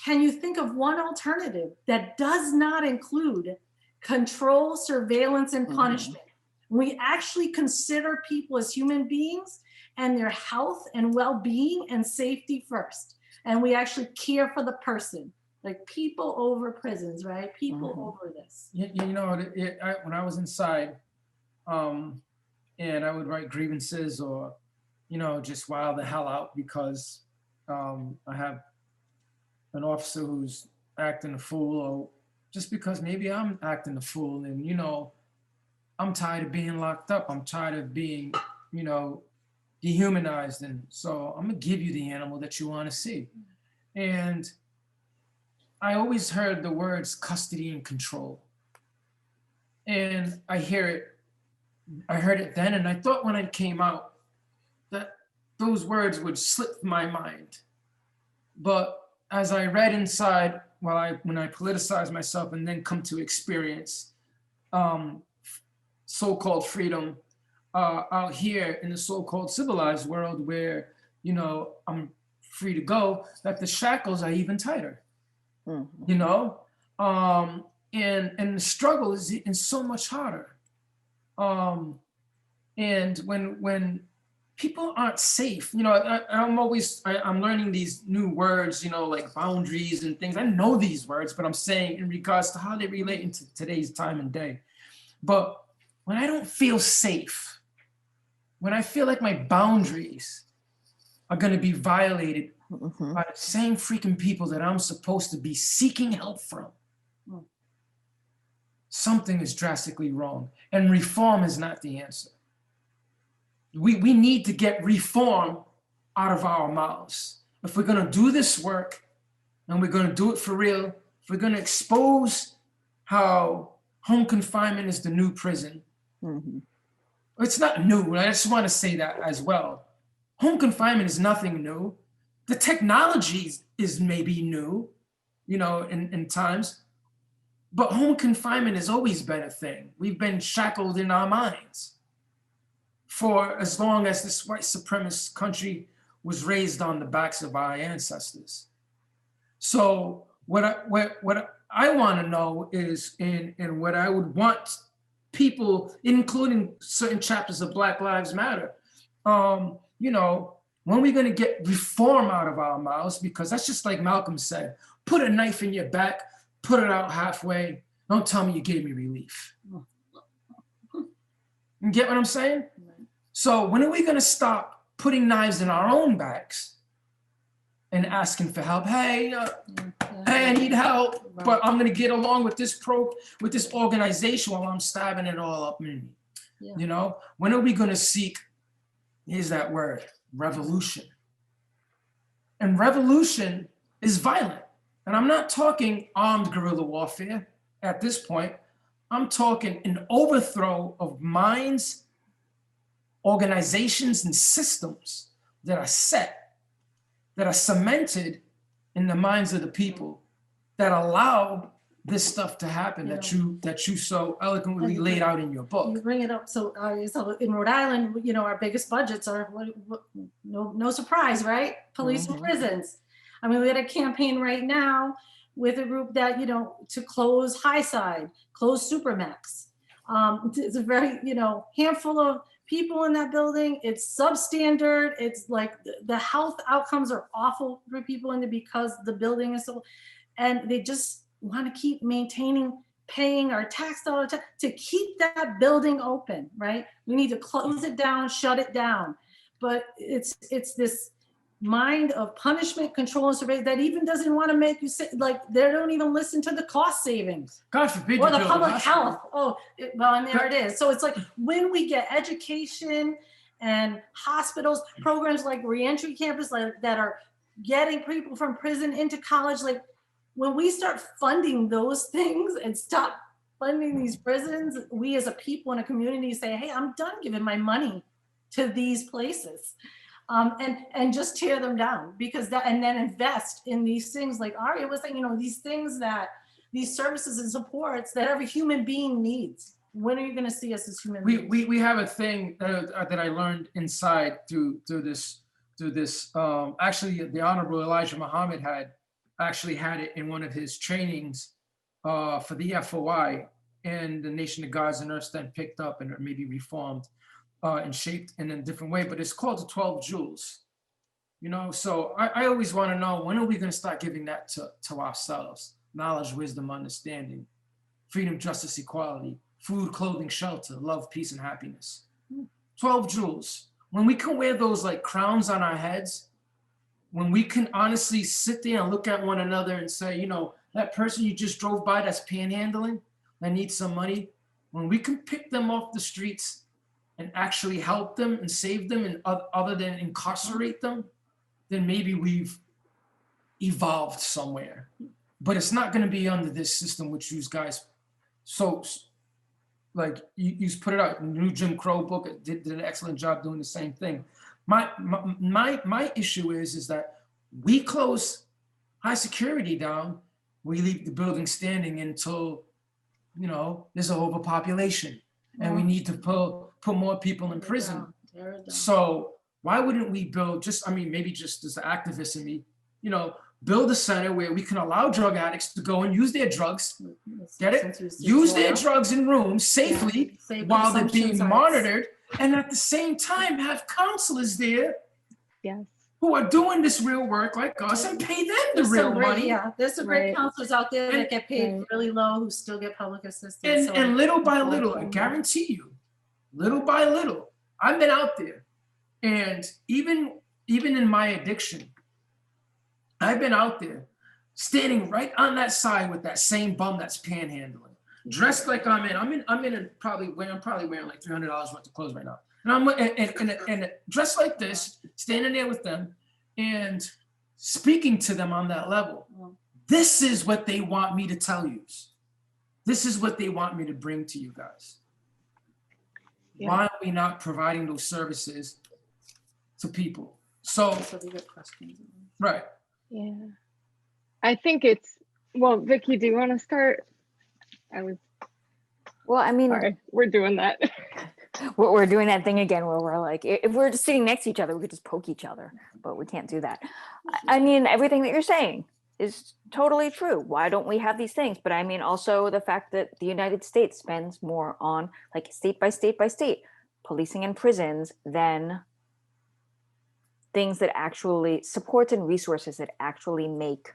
Can you think of one alternative that does not include control, surveillance, and punishment? We actually consider people as human beings and their health and well-being and safety first. And we actually care for the person, like people over prisons, right? People over this. You know, when I was inside, and I would write grievances or, you know, just wild the hell out because I have an officer who's acting a fool, or just because maybe I'm acting a fool, and, you know, I'm tired of being locked up. I'm tired of being, you know, dehumanized. And so I'm gonna give you the animal that you want to see. And I always heard the words custody and control. And I heard it then, and I thought when I came out that those words would slip my mind. But as I read inside, when I politicized myself and then come to experience so-called freedom out here in the so-called civilized world where, you know, I'm free to go, that the shackles are even tighter, you know? And the struggle is so much harder. And when people aren't safe, you know, I'm learning these new words, you know, like boundaries and things. I know these words, but I'm saying in regards to how they relate into today's time and day. But when I don't feel safe, when I feel like my boundaries are going to be violated by the same freaking people that I'm supposed to be seeking help from, something is drastically wrong. And reform is not the answer. We need to get reform out of our mouths. If we're going to do this work, and we're going to do it for real, if we're going to expose how home confinement is the new prison, it's not new. I just want to say that as well. Home confinement is nothing new. The technology is maybe new, you know, in times, but home confinement has always been a thing. We've been shackled in our minds for as long as this white supremacist country was raised on the backs of our ancestors. So what I want to know is, and what I would want people, including certain chapters of Black Lives Matter, you know, when are we going to get reform out of our mouths? Because that's just like Malcolm said, put a knife in your back, put it out halfway. Don't tell me you gave me relief. You get what I'm saying? So when are we going to stop putting knives in our own backs and asking for help? Hey, hey, I need help, but I'm going to get along with this organization while I'm stabbing it all up in me. You know, when are we going to seek, here's that word, revolution? And revolution is violent. And I'm not talking armed guerrilla warfare at this point. I'm talking an overthrow of minds, organizations, and systems that are set, that are cemented in the minds of the people, that allow this stuff to happen, that you so eloquently laid out in your book. You bring it up. So in Rhode Island, you know, our biggest budgets are, no surprise, right? Police and prisons. I mean, we had a campaign right now with a group that, you know, to close High Side, close Supermax. It's a very, you know, handful of people in that building. It's substandard. It's like the health outcomes are awful for people in it because the building is so, and they just, want to keep maintaining, paying our tax dollar to keep that building open, right? We need to close it down, shut it down. But it's this mind of punishment, control, and surveillance that even doesn't want to make you say, like, they don't even listen to the cost savings. God forbid Or you the build a public hospital. health. Oh, well, and there it is. So it's like when we get education and hospitals, programs like reentry campus, like that are getting people from prison into college, like when we start funding those things and stop funding these prisons, we as a people in a community say, hey, I'm done giving my money to these places. And just tear them down, because that, and then invest in these things like Aria was saying, you know, these things that, these services and supports that every human being needs. When are you going to see us as human beings? We have a thing that I learned inside through this. Actually, the Honorable Elijah Muhammad had it in one of his trainings for the FOI, and the Nation of Gods and Earth then picked up and maybe reformed and shaped in a different way. But it's called the 12 Jewels. You know, so I always want to know, when are we going to start giving that to ourselves? Knowledge, wisdom, understanding, freedom, justice, equality, food, clothing, shelter, love, peace, and happiness. 12 jewels. When we can wear those like crowns on our heads, when we can honestly sit there and look at one another and say, you know, that person you just drove by that's panhandling, that needs some money, when we can pick them off the streets and actually help them and save them, and other than incarcerate them, then maybe we've evolved somewhere. But it's not going to be under this system which you guys, so like you put it out, the new Jim Crow book did an excellent job doing the same thing. My issue is that we close high security down, we leave the building standing until, you know, there's an overpopulation and we need to put more people in prison. So why wouldn't we build, just, I mean, maybe just as an activist in me, you know, build a center where we can allow drug addicts to go and use their drugs, get it? Use their drugs in rooms safely while they're being monitored, and at the same time have counselors there who are doing this real work like us and pay them the real money. Yeah, there's some great counselors out there that get paid really low who still get public assistance. And little by little, I guarantee you, little by little, I've been out there, and even in my addiction, I've been out there standing right on that side with that same bum that's panhandling, dressed like I'm probably wearing like $300 worth of clothes right now. And I'm dressed like this, standing there with them and speaking to them on that level. This is what they want me to tell you. This is what they want me to bring to you guys. Why are we not providing those services to people? So right. Yeah, I think it's, well, Vicky, do you want to start? Well, I mean, sorry, we're doing that. We're doing that thing again where we're like, if we're just sitting next to each other, we could just poke each other, but we can't do that. I mean, everything that you're saying is totally true. Why don't we have these things? But I mean, also the fact that the United States spends more on, like, state by state by state, policing and prisons than things that actually, supports and resources that actually make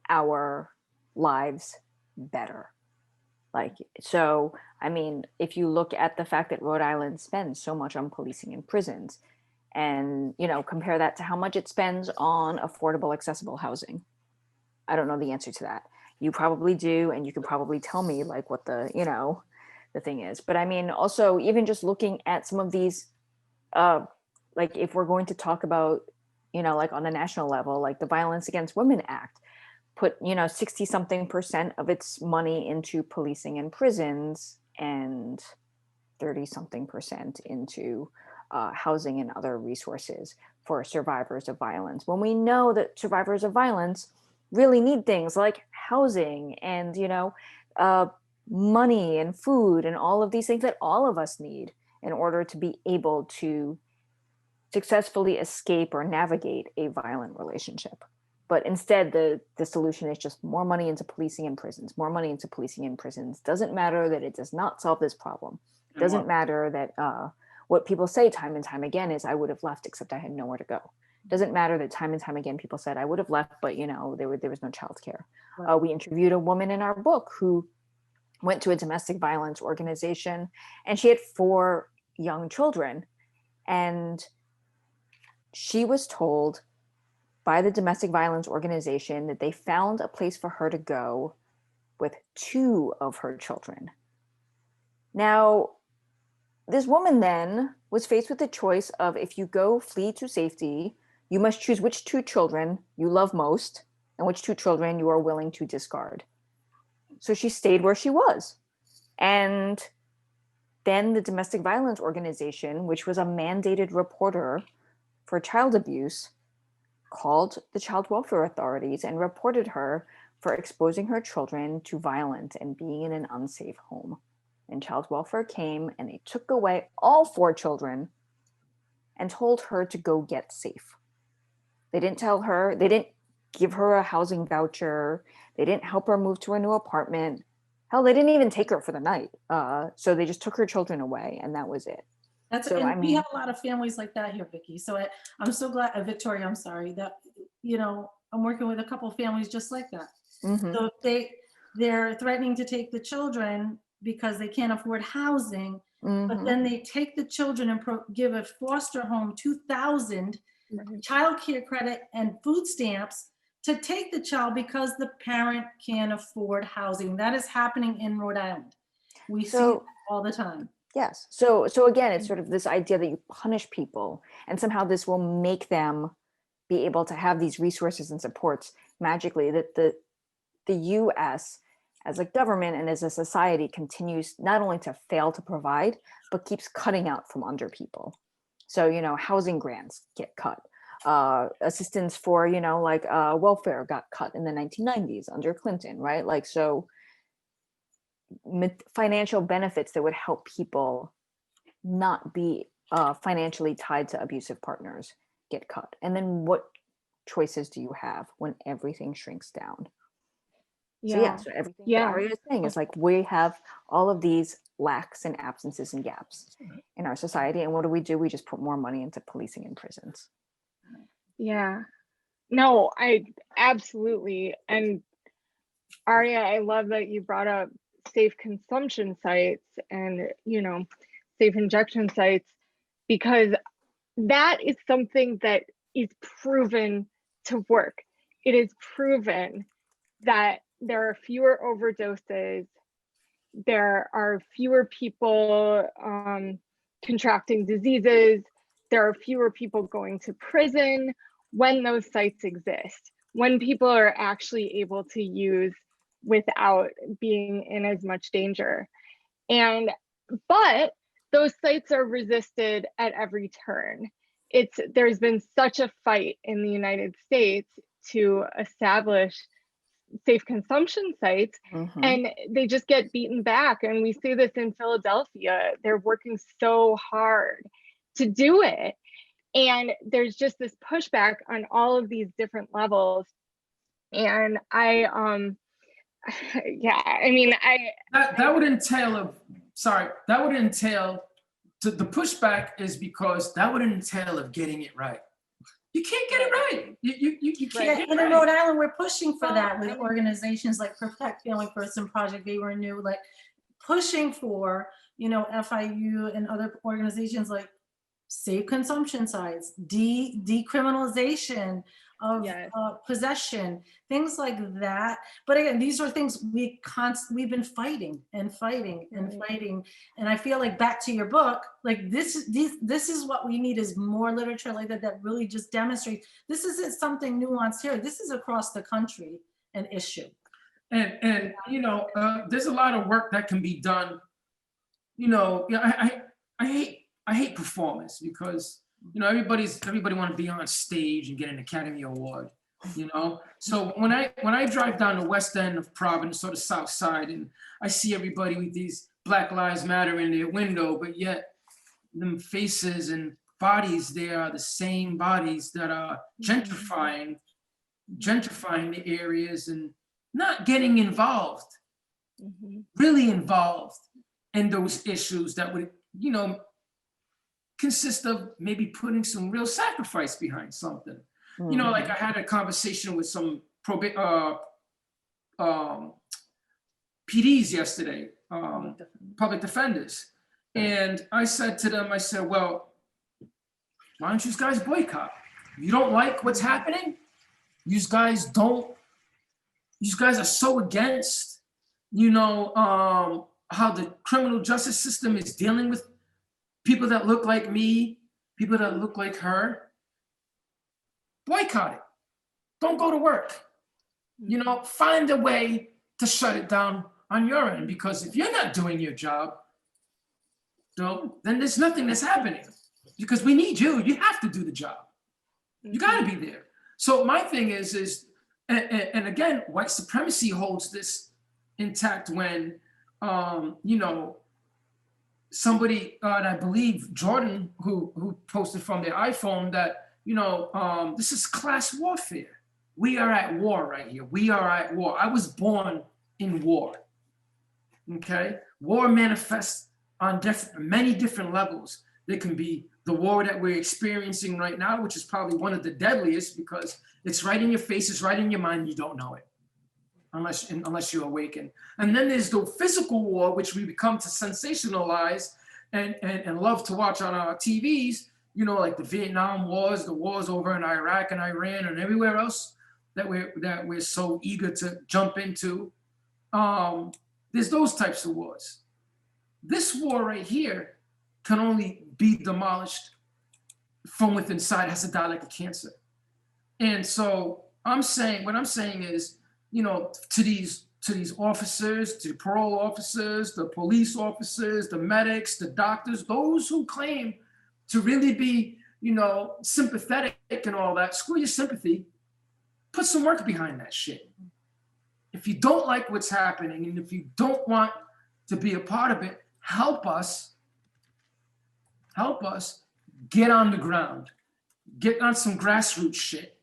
our lives better. Like, so, I mean, if you look at the fact that Rhode Island spends so much on policing and prisons, and, you know, compare that to how much it spends on affordable, accessible housing. I don't know the answer to that. You probably do, and you can probably tell me like what the, you know, the thing is. But I mean, also, even just looking at some of these, like if we're going to talk about, you know, like on the national level, like the Violence Against Women Act put, you know, 60-something% of its money into policing and prisons and 30-something% into housing and other resources for survivors of violence. When we know that survivors of violence really need things like housing and, you know, money and food and all of these things that all of us need in order to be able to successfully escape or navigate a violent relationship. But instead, the solution is just more money into policing and prisons, more money into policing and prisons. Doesn't matter that it does not solve this problem. Doesn't matter that what people say time and time again is, I would have left except I had nowhere to go. Doesn't matter that time and time again people said, I would have left, but there was no childcare. Right. We interviewed a woman in our book who went to a domestic violence organization, and she had 4 young children, and she was told by the domestic violence organization that they found a place for her to go with 2 of her children. Now, this woman then was faced with the choice of, if you go flee to safety, you must choose which 2 children you love most and which 2 children you are willing to discard. So she stayed where she was. And then the domestic violence organization, which was a mandated reporter for child abuse, called the child welfare authorities and reported her for exposing her children to violence and being in an unsafe home. And child welfare came and they took away all 4 children and told her to go get safe. They didn't give her a housing voucher. They didn't help her move to a new apartment. Hell, they didn't even take her for the night. So they just took her children away, and that was it. We have a lot of families like that here, Vicki. So I'm so glad, Victoria, I'm sorry, that, I'm working with a couple of families just like that. Mm-hmm. So they're threatening to take the children because they can't afford housing, but then they take the children and give a foster home $2,000 childcare credit and food stamps to take the child because the parent can't afford housing. That is happening in Rhode Island. We see it all the time. Yes. So again, it's sort of this idea that you punish people and somehow this will make them be able to have these resources and supports magically, that the US as a government and as a society continues not only to fail to provide, but keeps cutting out from under people. So, housing grants get cut. Assistance for, welfare got cut in the 1990s under Clinton, right? Financial benefits that would help people not be financially tied to abusive partners get cut. And then what choices do you have when everything shrinks down? So everything that Aria is saying is we have all of these lacks and absences and gaps in our society. And what do? We just put more money into policing and prisons. Yeah. No, I absolutely. And Aria, I love that you brought up safe consumption sites and, safe injection sites, because that is something that is proven to work. It is proven that there are fewer overdoses, there are fewer people contracting diseases, there are fewer people going to prison when those sites exist, when people are actually able to use without being in as much danger. But those sites are resisted at every turn. There's been such a fight in the United States to establish safe consumption sites, and they just get beaten back. And we see this in Philadelphia. They're working so hard to do it. And there's just this pushback on all of these different levels. And that would entail the pushback is because that would entail of getting it right. You can't get it right. You can't. And in Rhode Island, we're pushing for that with organizations like Protect Family Person Project, They Renew, pushing for, FIU and other organizations like safe consumption sites, decriminalization of possession, things like that. But again, these are things we've been fighting and fighting and fighting. And I feel like, back to your book, this is what we need, is more literature like that really just demonstrates this isn't something nuanced here. This is across the country an issue. And there's a lot of work that can be done. I hate performance because everybody want to be on stage and get an Academy Award. So when I drive down the west end of Providence or the south side, and I see everybody with these Black Lives Matter in their window, but yet them faces and bodies, they are the same bodies that are gentrifying the areas and not getting involved, really involved in those issues that would, consist of maybe putting some real sacrifice behind something. You know, like I had a conversation with some PDs yesterday, public defenders. And I said to them, I said, well, why don't you guys boycott? You don't like what's happening? You guys are so against, you know, how the criminal justice system is dealing with people that look like me, people that look like her. Boycott it. Don't go to work. You know, find a way to shut it down on your end, because if you're not doing your job, then there's nothing that's happening, because we need you. You have to do the job. You got to be there. So my thing is, and again, white supremacy holds this intact when, you know, somebody, and I believe Jordan, who posted from their iPhone that, you know, this is class warfare. We are at war right here. We are at war. I was born in war. Okay, war manifests on many different levels. There can be the war that we're experiencing right now, which is probably one of the deadliest, because it's right in your face, it's right in your mind, you don't know it, unless you awaken. And then there's the physical war, which we become to sensationalize and love to watch on our TVs, you know, like the Vietnam Wars, the wars over in Iraq and Iran and everywhere else that we're so eager to jump into. There's those types of wars. This war right here can only be demolished from within inside. It has to die like a cancer. And so what I'm saying is, you know, to these officers, to the parole officers, the police officers, the medics, the doctors, those who claim to really be, you know, sympathetic and all that, screw your sympathy. Put some work behind that shit. If you don't like what's happening, and if you don't want to be a part of it, help us get on the ground, get on some grassroots shit,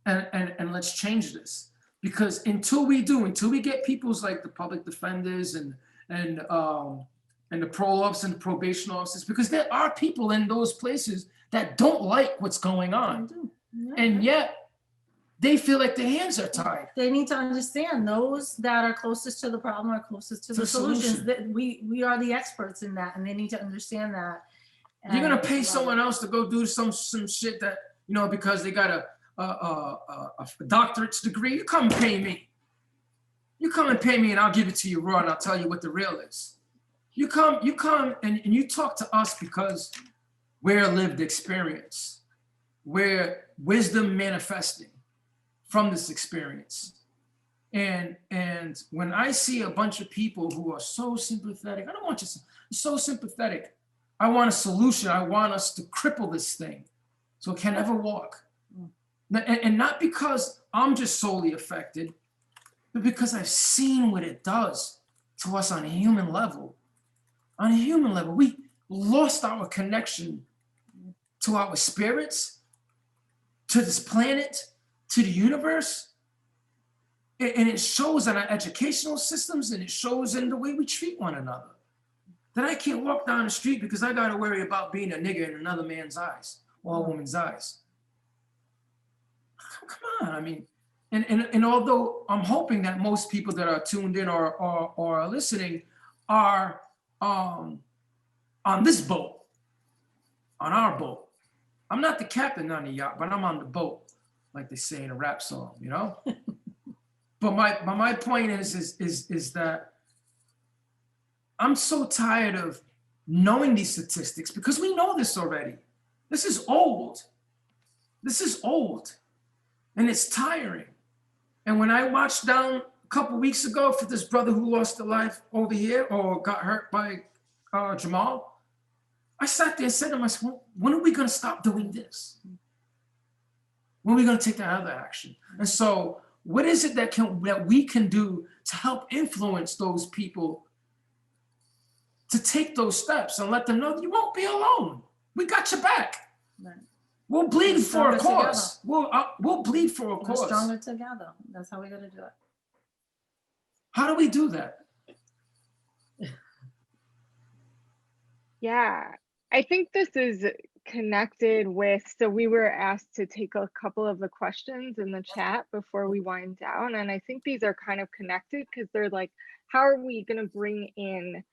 and let's change this. Because until we get people's like the public defenders and the parole officers and the probation officers, because there are people in those places that don't like what's going on. Yeah. And yet they feel like their hands are tied. They need to understand those that are closest to the problem are closest to the solutions. That we are the experts in that, and they need to understand that. And you're gonna pay someone else to go do some shit that, you know, because they got a doctorate's degree. You come and pay me. You come and pay me, and I'll give it to you raw, and I'll tell you what the real is. You come and you talk to us because we're lived experience. We're wisdom manifesting from this experience. And when I see a bunch of people who are so sympathetic, I don't want you so sympathetic. I want a solution. I want us to cripple this thing so it can never walk. And not because I'm just solely affected, but because I've seen what it does to us on a human level. On a human level, we lost our connection to our spirits, to this planet, to the universe. And it shows in our educational systems, and it shows in the way we treat one another. That I can't walk down the street because I gotta worry about being a nigger in another man's eyes or a woman's eyes. Come on, I mean, and although I'm hoping that most people that are tuned in or are listening are on this boat, on our boat. I'm not the captain on the yacht, but I'm on the boat, like they say in a rap song, you know? But my point is that I'm so tired of knowing these statistics, because we know this already. This is old. This is old. And it's tiring. And when I watched down a couple weeks ago for this brother who lost a life over here or got hurt by Jamal, I sat there and said to myself, when are we going to stop doing this? When are we going to take that other action? And so what is it that we can do to help influence those people to take those steps and let them know that you won't be alone? We got your back. Right. We'll bleed for a cause. We'll bleed for a We're cause. stronger together. That's how we got to do it. How do we do that? Yeah, I think this is connected with, so we were asked to take a couple of the questions in the chat before we wind down. And I think these are kind of connected because they're like, how are we going to bring in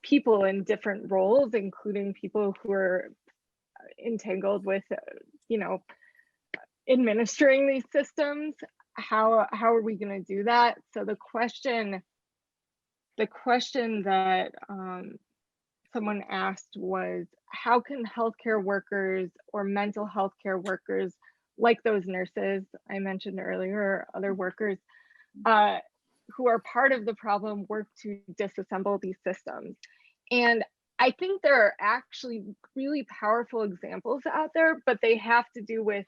people in different roles, including people who are entangled with, you know, administering these systems? How are we going to do that? So the question that someone asked was, how can healthcare workers or mental health care workers, like those nurses I mentioned earlier, or other workers who are part of the problem, work to disassemble these systems? And I think there are actually really powerful examples out there, but they have to do with,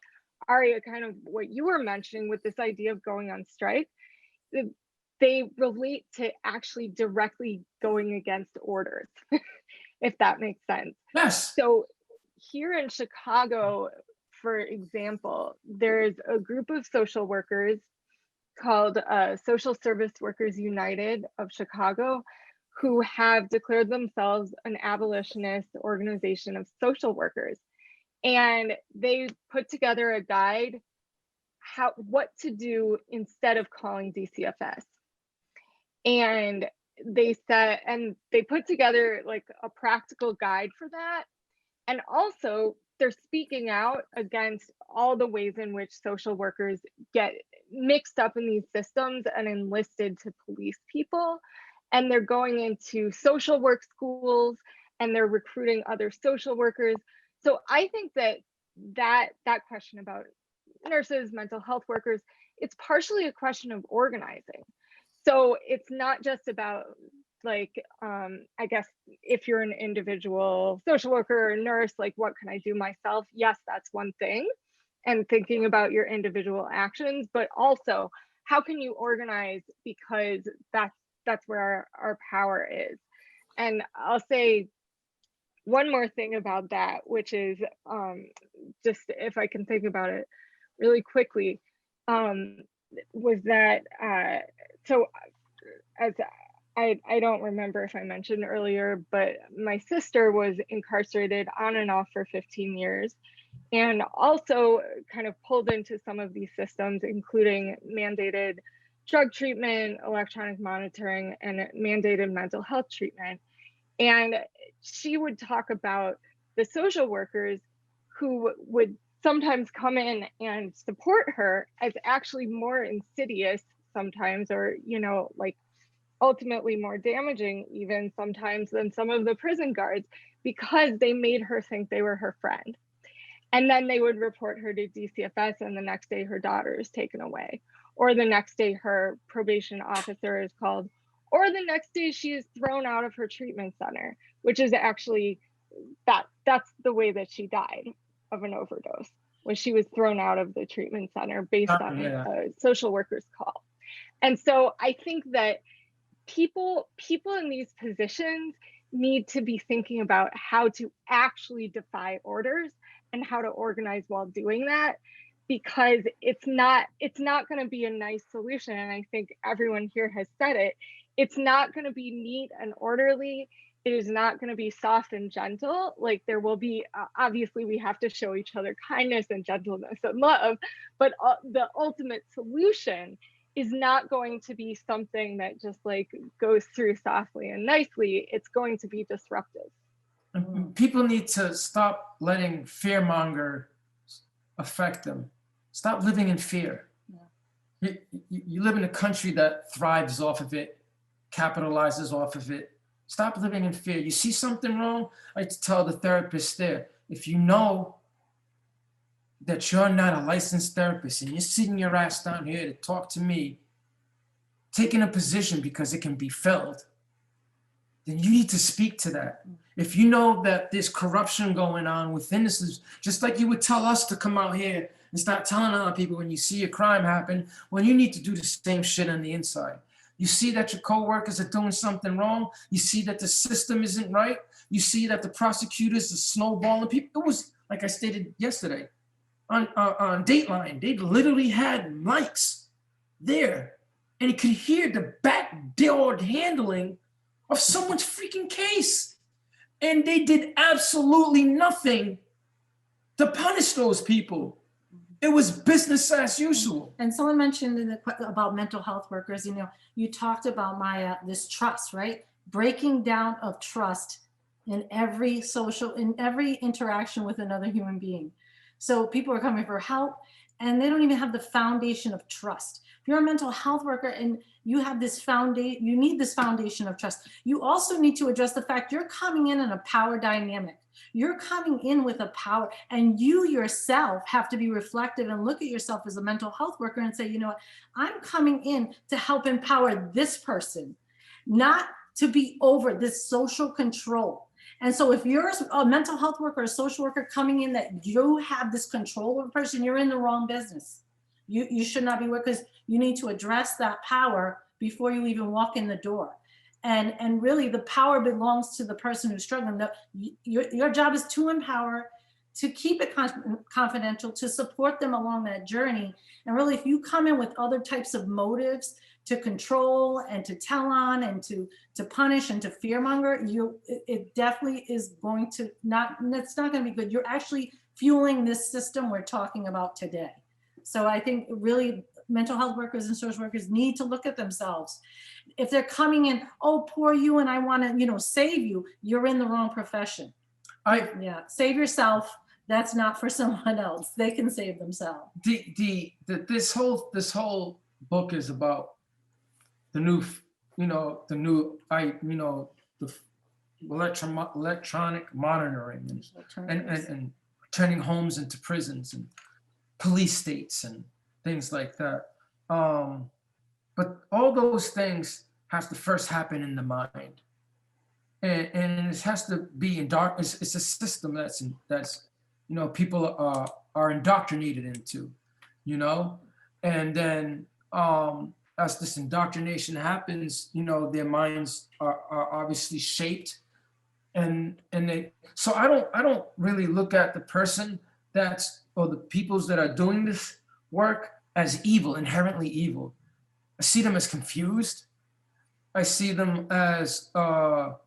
Aria, kind of what you were mentioning with this idea of going on strike. They relate to actually directly going against orders, if that makes sense. Yes. So here in Chicago, for example, there's a group of social workers called Social Service Workers United of Chicago, who have declared themselves an abolitionist organization of social workers. And they put together a guide what to do instead of calling DCFS. And they put together like a practical guide for that. And also they're speaking out against all the ways in which social workers get mixed up in these systems and enlisted to police people. And they're going into social work schools and they're recruiting other social workers. So I think that question about nurses, mental health workers, it's partially a question of organizing. So it's not just about like, I guess if you're an individual social worker or nurse, like what can I do myself? Yes, that's one thing. And thinking about your individual actions, but also how can you organize, because that's where our power is. And I'll say one more thing about that, which is just if I can think about it really quickly, was that so as I don't remember if I mentioned earlier, but my sister was incarcerated on and off for 15 years and also kind of pulled into some of these systems, including mandated drug treatment, electronic monitoring, and mandated mental health treatment. And she would talk about the social workers who would sometimes come in and support her as actually more insidious sometimes, or, you know, like ultimately more damaging even sometimes than some of the prison guards, because they made her think they were her friend. And then they would report her to DCFS, and the next day her daughter is taken away, or the next day her probation officer is called, or the next day she is thrown out of her treatment center, which is actually that's the way that she died of an overdose, when she was thrown out of the treatment center based on a social worker's call. And so I think that people in these positions need to be thinking about how to actually defy orders and how to organize while doing that, because it's not going to be a nice solution. And I think everyone here has said it. It's not going to be neat and orderly. It is not going to be soft and gentle. Like there will be, obviously we have to show each other kindness and gentleness and love, but the ultimate solution is not going to be something that just like goes through softly and nicely. It's going to be disruptive. People need to stop letting fearmonger affect them. Stop living in fear. Yeah. You live in a country that thrives off of it, capitalizes off of it. Stop living in fear. You see something wrong, I like to tell the therapist there, if you know that you're not a licensed therapist and you're sitting your ass down here to talk to me, taking a position because it can be filled, then you need to speak to that. If you know that there's corruption going on within this, just like you would tell us to come out here and start telling other people when you see a crime happen, well, you need to do the same shit on the inside. You see that your coworkers are doing something wrong. You see that the system isn't right. You see that the prosecutors are snowballing people. It was, like I stated yesterday, on Dateline, they literally had mics there, and you could hear the backdoor handling of someone's freaking case. And they did absolutely nothing to punish those people. It was business as usual. And someone mentioned about mental health workers, you talked about, Maya, this trust, right? Breaking down of trust in every interaction with another human being. So people are coming for help and they don't even have the foundation of trust. If you're a mental health worker and you have this foundation, you need this foundation of trust. You also need to address the fact you're coming in a power dynamic. You're coming in with a power, and you yourself have to be reflective and look at yourself as a mental health worker and say, you know what, I'm coming in to help empower this person, not to be over this social control. And so if you're a mental health worker or a social worker coming in that you have this control of a person, you're in the wrong business. You should not be working, because you need to address that power before you even walk in the door. And really the power belongs to the person who's struggling. Your job is to empower, to keep it confidential, to support them along that journey. And really, if you come in with other types of motives to control and to tell on and to punish and to fearmonger, it definitely is going to it's not going to be good. You're actually fueling this system we're talking about today. So I think really mental health workers and social workers need to look at themselves. If they're coming in, oh, poor you, and I want to, save you, you're in the wrong profession. Save yourself. That's not for someone else. They can save themselves. This whole book is about the new electronic monitoring and turning homes into prisons and police states and things like that. But all those things have to first happen in the mind, and it has to be in dark. It's a system that's people are indoctrinated into, and then as this indoctrination happens, their minds are obviously shaped, and they. So I don't really look at the person or the peoples that are doing this work as evil, inherently evil. I see them as confused. I see them as, lost,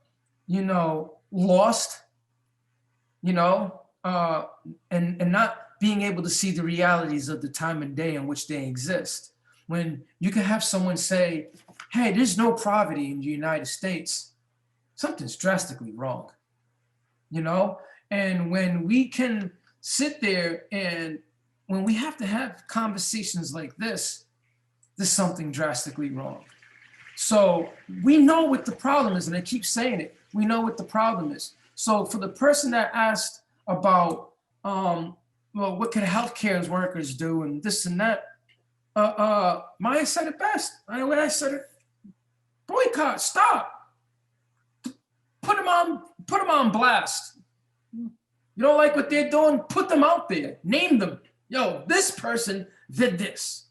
and not being able to see the realities of the time and day in which they exist. When you can have someone say, hey, there's no poverty in the United States, something's drastically wrong, And when we can sit there and when we have to have conversations like this, there's something drastically wrong. So we know what the problem is, and I keep saying it. We know what the problem is. So for the person that asked about, what can healthcare workers do and this and that, Maya said it best. When I said it, boycott, stop, put them on blast. You don't like what they're doing? Put them out there. Name them. Yo, this person did this.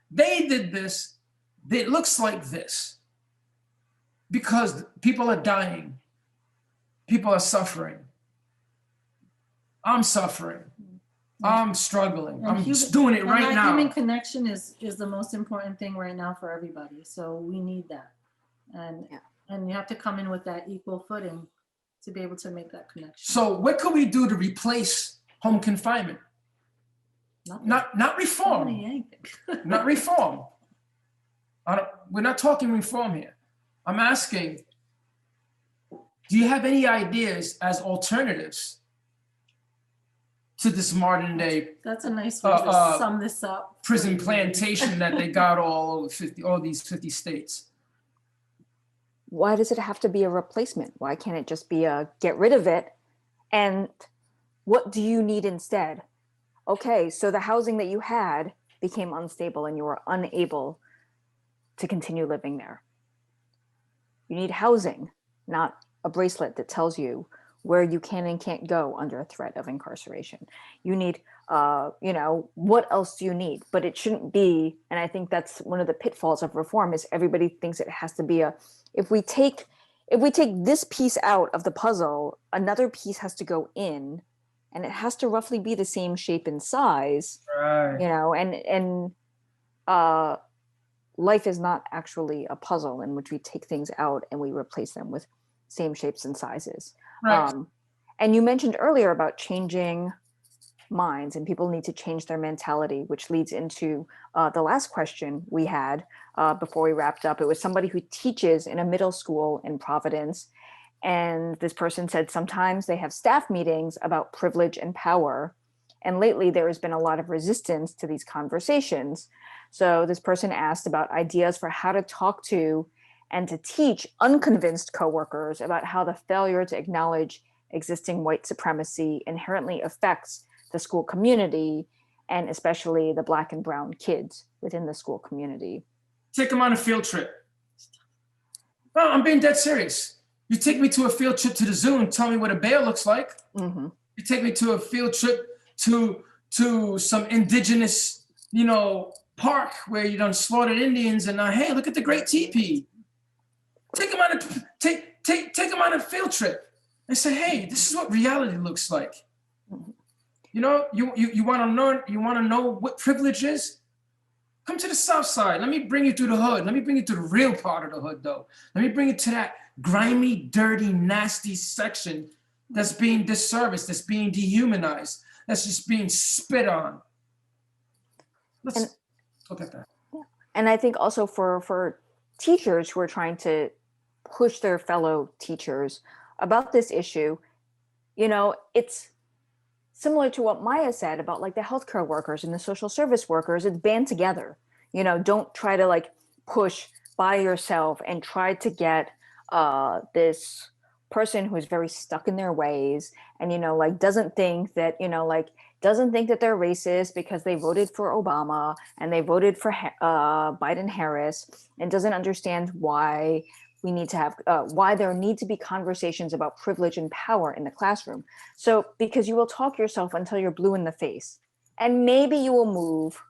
They did this. It looks like this. Because people are dying. People are suffering. I'm suffering. I'm struggling. I'm just doing it right now. Human connection is the most important thing right now for everybody. So we need that. And you have to come in with that equal footing to be able to make that connection. So what can we do to replace home confinement? Not reform. Not reform. We're not talking reform here. I'm asking, do you have any ideas as alternatives to this modern day? That's a nice way to sum this up. Prison plantation that they got all these 50 states. Why does it have to be a replacement? Why can't it just be a get rid of it? And what do you need instead? Okay, so the housing that you had became unstable and you were unable to continue living there. You need housing, not a bracelet that tells you where you can and can't go under a threat of incarceration. You need, what else do you need? But it shouldn't be, and I think that's one of the pitfalls of reform is everybody thinks it has to be if we take this piece out of the puzzle, another piece has to go in, and it has to roughly be the same shape and size, right. And life is not actually a puzzle in which we take things out and we replace them with same shapes and sizes. Right. And you mentioned earlier about changing minds, and people need to change their mentality, which leads into the last question we had before we wrapped up. It was somebody who teaches in a middle school in Providence. And this person said sometimes they have staff meetings about privilege and power. And lately there has been a lot of resistance to these conversations. So this person asked about ideas for how to talk to and to teach unconvinced coworkers about how the failure to acknowledge existing white supremacy inherently affects the school community, and especially the Black and brown kids within the school community. Take them on a field trip. No, I'm being dead serious. You take me to a field trip to the zoo and tell me what a bear looks like. Mm-hmm. You take me to a field trip to some indigenous, park where you done slaughtered Indians, and hey, look at the great teepee. Take them on a field trip and say, hey, this is what reality looks like. Mm-hmm. You want to learn, you want to know what privilege is? Come to the South Side. Let me bring you through the hood. Let me bring you to the real part of the hood, though. Let me bring you to that grimy, dirty, nasty section that's being disserviced, that's being dehumanized, that's just being spit on. Let's look at that. Yeah. And I think also for teachers who are trying to push their fellow teachers about this issue, it's similar to what Maya said about like the healthcare workers and the social service workers. It's band together. Don't try to push by yourself and try to get this person who's very stuck in their ways and doesn't think that they're racist because they voted for Obama and they voted for Biden Harris, and doesn't understand why we need to have why there need to be conversations about privilege and power in the classroom. So because you will talk yourself until you're blue in the face, and maybe you will move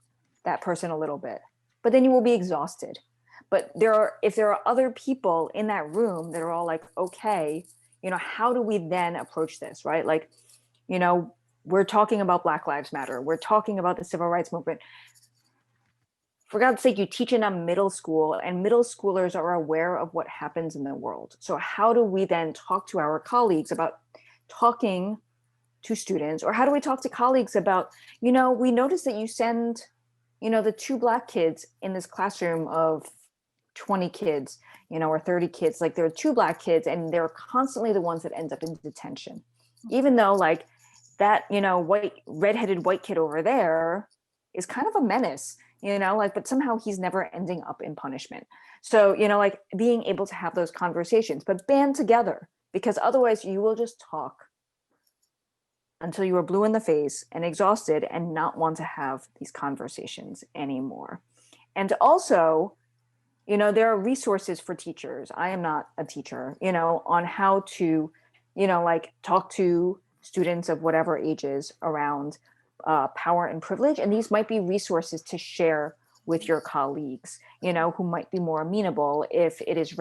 that person a little bit, but then you will be exhausted. But if there are other people in that room that are all like, okay, how do we then approach this, right? We're talking about Black Lives Matter. We're talking about the civil rights movement. For God's sake, you teach in a middle school, and middle schoolers are aware of what happens in the world. So how do we then talk to our colleagues about talking to students, or how do we talk to colleagues about, we noticed that you send, the 2 Black kids in this classroom of 20 kids, or 30 kids, there are 2 Black kids, and they're constantly the ones that end up in detention, even though that, redheaded white kid over there is kind of a menace. But somehow he's never ending up in punishment. So, being able to have those conversations, but band together, because otherwise you will just talk until you are blue in the face and exhausted and not want to have these conversations anymore. And also, there are resources for teachers. I am not a teacher, on how to, talk to students of whatever ages around power and privilege. And these might be resources to share with your colleagues, who might be more amenable if it is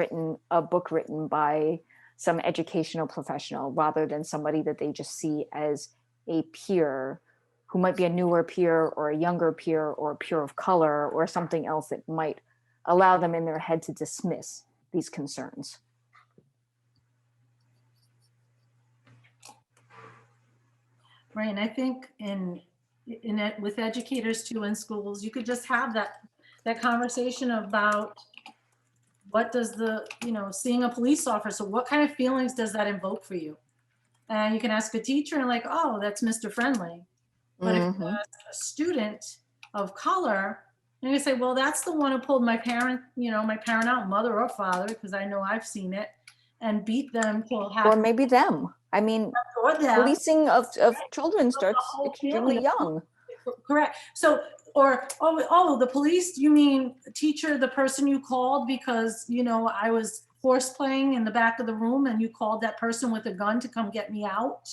a book written by some educational professional rather than somebody that they just see as a peer, who might be a newer peer or a younger peer or a peer of color or something else that might allow them in their head to dismiss these concerns. Right, and I think with educators too in schools, you could just have that conversation about what does seeing a police officer, what kind of feelings does that invoke for you? And you can ask a teacher and oh, that's Mr. Friendly. But if you ask a student of color, and you say, well, that's the one who pulled my parent out, mother or father, because I know I've seen it, and beat them till half. Or maybe them. I mean, policing of children starts extremely young. Correct. So, or, the police, you mean teacher, the person you called because, I was horse playing in the back of the room and you called that person with a gun to come get me out?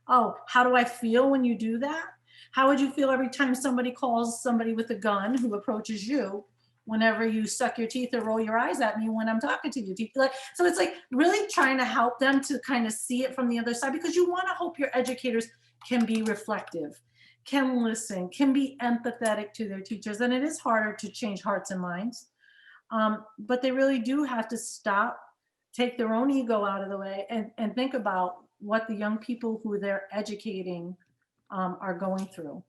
Oh, how do I feel when you do that? How would you feel every time somebody calls somebody with a gun who approaches you, whenever you suck your teeth or roll your eyes at me when I'm talking to you? So it's really trying to help them to kind of see it from the other side, because you want to hope your educators can be reflective, can listen, can be empathetic to their teachers. And it is harder to change hearts and minds. But they really do have to stop take their own ego out of the way and think about what the young people who they're educating are going through.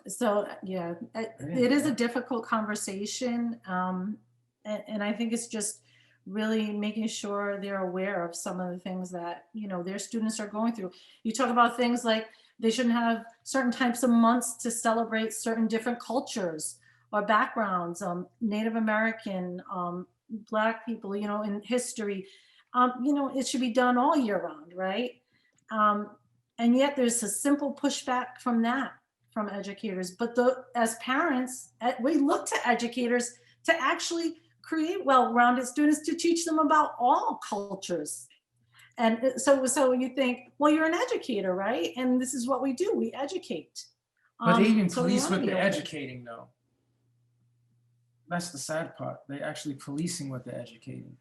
So yeah, it is a difficult conversation. And I think it's just really making sure they're aware of some of the things that, you know, their students are going through. You talk about things like they shouldn't have certain types of months to celebrate certain different cultures or backgrounds, Native American, Black people, you know, in history. You know, it should be done all year round, right? And yet there's a simple pushback from that, from educators. But as parents, we look to educators to actually create well-rounded students, to teach them about all cultures. And so you think, well, you're an educator, right? And this is what we do, we educate. But they even So we police wanna what be they're open. educating, though. That's the sad part. They're actually policing what they're educating.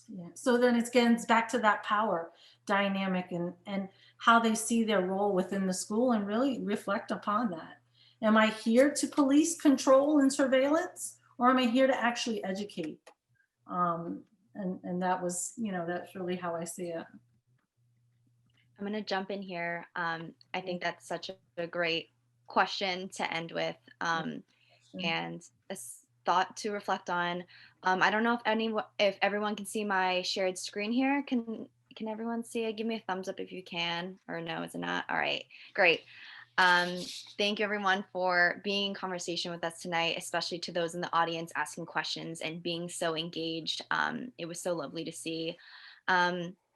Yeah. So then it gets back to that power dynamic and how they see their role within the school, and really reflect upon that. Am I here to police, control, and surveillance, or am I here to actually educate? And that was, you know, that's really how I see it. I'm going to jump in here. I think that's such a great question to end with, and a thought to reflect on. I don't know if everyone can see my shared screen here. Can everyone see it? Give me a thumbs up if you can, or no, is it not? All right, great. Thank you everyone for being in conversation with us tonight, especially to those in the audience asking questions and being so engaged. It was so lovely to see.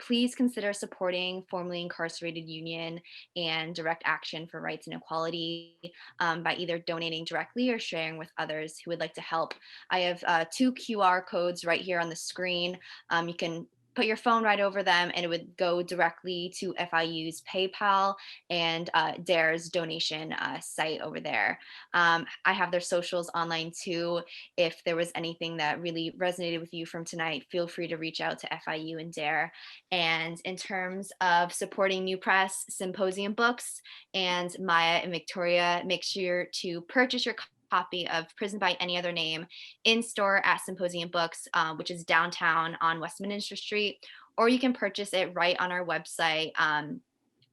Please consider supporting formerly incarcerated union and direct action for rights and equality by either donating directly or sharing with others who would like to help. I have 2 QR codes right here on the screen. You can put your phone right over them and it would go directly to FIU's PayPal and DARE's donation site over there. I have their socials online too. If there was anything that really resonated with you from tonight, feel free to reach out to FIU and DARE. And in terms of supporting New Press, Symposium Books, and Maya and Victoria, make sure to purchase your copy of Prison by Any Other Name in store at Symposium Books, which is downtown on Westminster Street, or you can purchase it right on our website.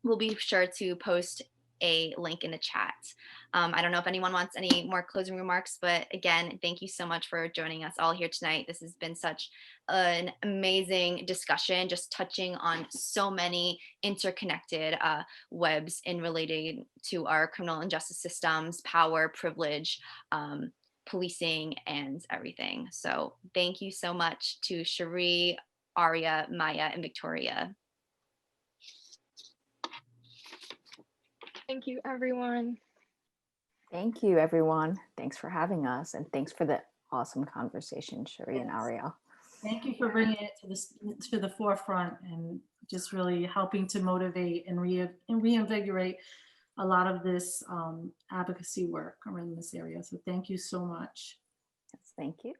We'll be sure to post a link in the chat. I don't know if anyone wants any more closing remarks, but again, thank you so much for joining us all here tonight. This has been such an amazing discussion, just touching on so many interconnected webs in related to our criminal and justice systems, power, privilege, policing, and everything. So thank you so much to Cherie, Aria, Maya, and Victoria. Thank you, everyone. Thank you, everyone. Thanks for having us, and thanks for the awesome conversation, Cherie and Aria. Thank you for bringing it to the forefront and just really helping to motivate and reinvigorate a lot of this advocacy work around this area. So thank you so much. Yes, thank you.